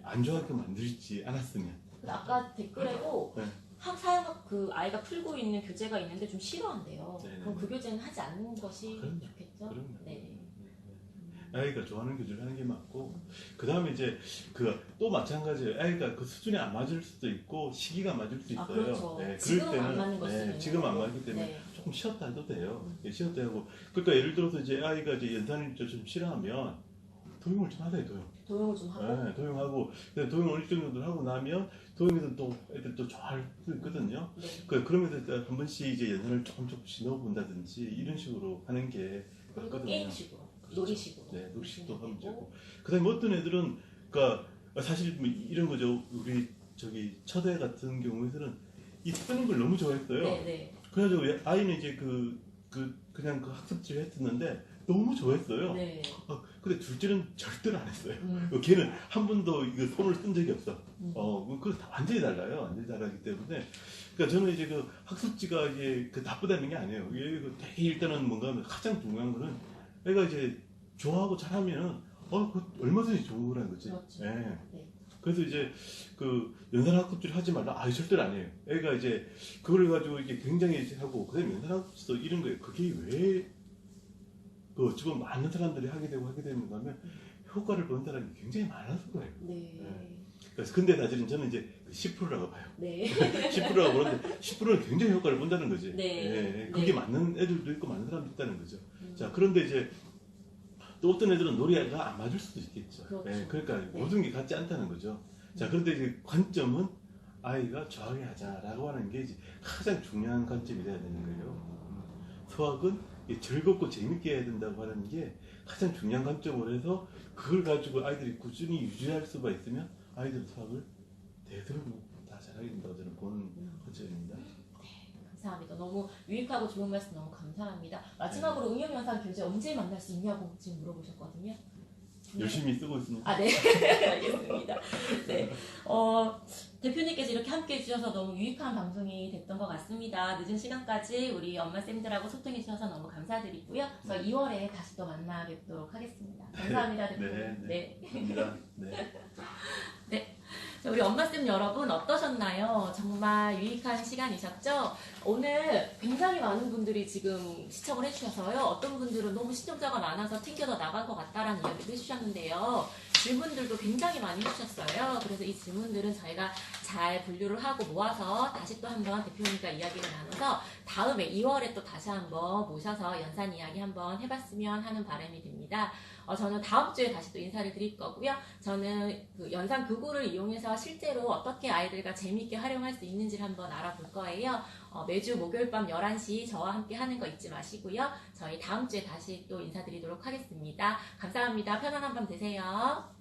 안 좋아하게 만들지 않았으면. 근데 아까 댓글에도 네. 사용학 아이가 풀고 있는 교재가 있는데 좀 싫어한대요. 네네. 그럼 그 교재는 하지 않는 것이 그럼요. 좋겠죠? 그럼요. 네. 아이가 좋아하는 교재를 하는 게 맞고, 그 다음에 이제 또 마찬가지예요. 아이가 그 수준에 안 맞을 수도 있고 시기가 안 맞을 수 있어요. 아, 그렇죠. 네, 지금은 안 맞는 것이네요. 지금 안 맞기 때문에 네. 조금 쉬었다 해도 돼요. 예, 쉬었다 하고, 그러니까 예를 들어서 이제 아이가 이제 연산을 좀 싫어하면 도용을 좀 하세요. 도용을 좀 하고. 네, 도용하고, 도용을 어느 정도 하고 나면 도용에서 또 애들 또 좋아할 수 있거든요. 네. 그러면서 한 번씩 이제 연산을 조금씩 넣어본다든지 이런 식으로 하는 게 그리고 맞거든요. 게임식으로, 그렇죠. 놀이식으로. 네, 놀이식도 하면 되고. 되고. 그다음에 어떤 애들은, 그러니까 사실 뭐 이런 거죠. 우리 첫애 같은 경우에는 이 쓰는 걸 너무 좋아했어요. 네, 네. 그래가지고 아이는 이제 그냥 그 학습지를 했었는데 너무 좋아했어요. 네. 근데 둘째는 절대로 안 했어요. 음. 걔는 한 번도 이거 손을 쓴 적이 없어. 음. 그거 다 완전히 달라요. 완전히 다르기 때문에. 그러니까 저는 이제 그 학습지가 이게 나쁘다는 게 아니에요. 이게 되게 일단은 뭔가 하면 가장 중요한 거는 애가 이제 좋아하고 잘하면은 그 얼마든지 좋은 거라는 거지. 그렇죠. 예. 네. 그래서 이제 연산 학습지를 하지 말라. 절대로 아니에요. 애가 이제 그걸 가지고 이게 굉장히 이제 하고, 그다음에 연산 학습지도 이런 거예요. 그게 왜 지금 많은 사람들이 하게 되는가 하면 효과를 본 사람이 굉장히 많아서 그래요. 네. 그래서 근데 사실은 저는 이제 10%라고 봐요. 네. 10%라고 보는데 10%는 굉장히 효과를 본다는 거지. 네. 그게 네. 맞는 애들도 있고 많은 사람도 있다는 거죠. 자, 그런데 이제 또 어떤 애들은 놀이가 안 맞을 수도 있겠죠. 그렇죠. 그러니까 네. 모든 게 같지 않다는 거죠. 자, 그런데 이제 관점은 아이가 좋아하게 하자라고 하는 게 이제 가장 중요한 관점이 돼야 되는 거예요. 수학은 즐겁고 재밌게 해야 된다고 하는 게 가장 중요한 관점으로 해서, 그걸 가지고 아이들이 꾸준히 유지할 수가 있으면 아이들 수학을 대부분 다 잘하게 된다고 저는 보는 관점입니다. 감사합니다. 너무 유익하고 좋은 말씀 너무 감사합니다. 마지막으로 응용연산 교재 언제 만날 수 있냐고 지금 물어보셨거든요. 열심히 쓰고 있습니다. 아, 네. 알겠습니다. 네. 대표님께서 이렇게 함께 해주셔서 너무 유익한 방송이 됐던 것 같습니다. 늦은 시간까지 우리 엄마쌤들하고 소통해주셔서 너무 감사드리고요. 저 2월에 다시 또 만나 뵙도록 하겠습니다. 감사합니다, 대표님. 네. 감사합니다. 네. 자, 우리 엄마쌤 여러분 어떠셨나요? 정말 유익한 시간이셨죠? 오늘 굉장히 많은 분들이 지금 시청을 해주셔서요. 어떤 분들은 너무 시청자가 많아서 튕겨서 나갈 것 같다라는 이야기도 해주셨는데요. 질문들도 굉장히 많이 해주셨어요. 그래서 이 질문들은 저희가 잘 분류를 하고 모아서 다시 또 한번 대표님과 이야기를 나눠서 다음에 2월에 또 다시 한번 모셔서 연산 이야기 한번 해봤으면 하는 바람이 듭니다. 저는 다음 주에 다시 또 인사를 드릴 거고요. 저는 그 연산 교구를 이용해서 실제로 어떻게 아이들과 재미있게 활용할 수 있는지를 한번 알아볼 거예요. 매주 목요일 밤 11시 저와 함께 하는 거 잊지 마시고요. 저희 다음 주에 다시 또 인사드리도록 하겠습니다. 감사합니다. 편안한 밤 되세요.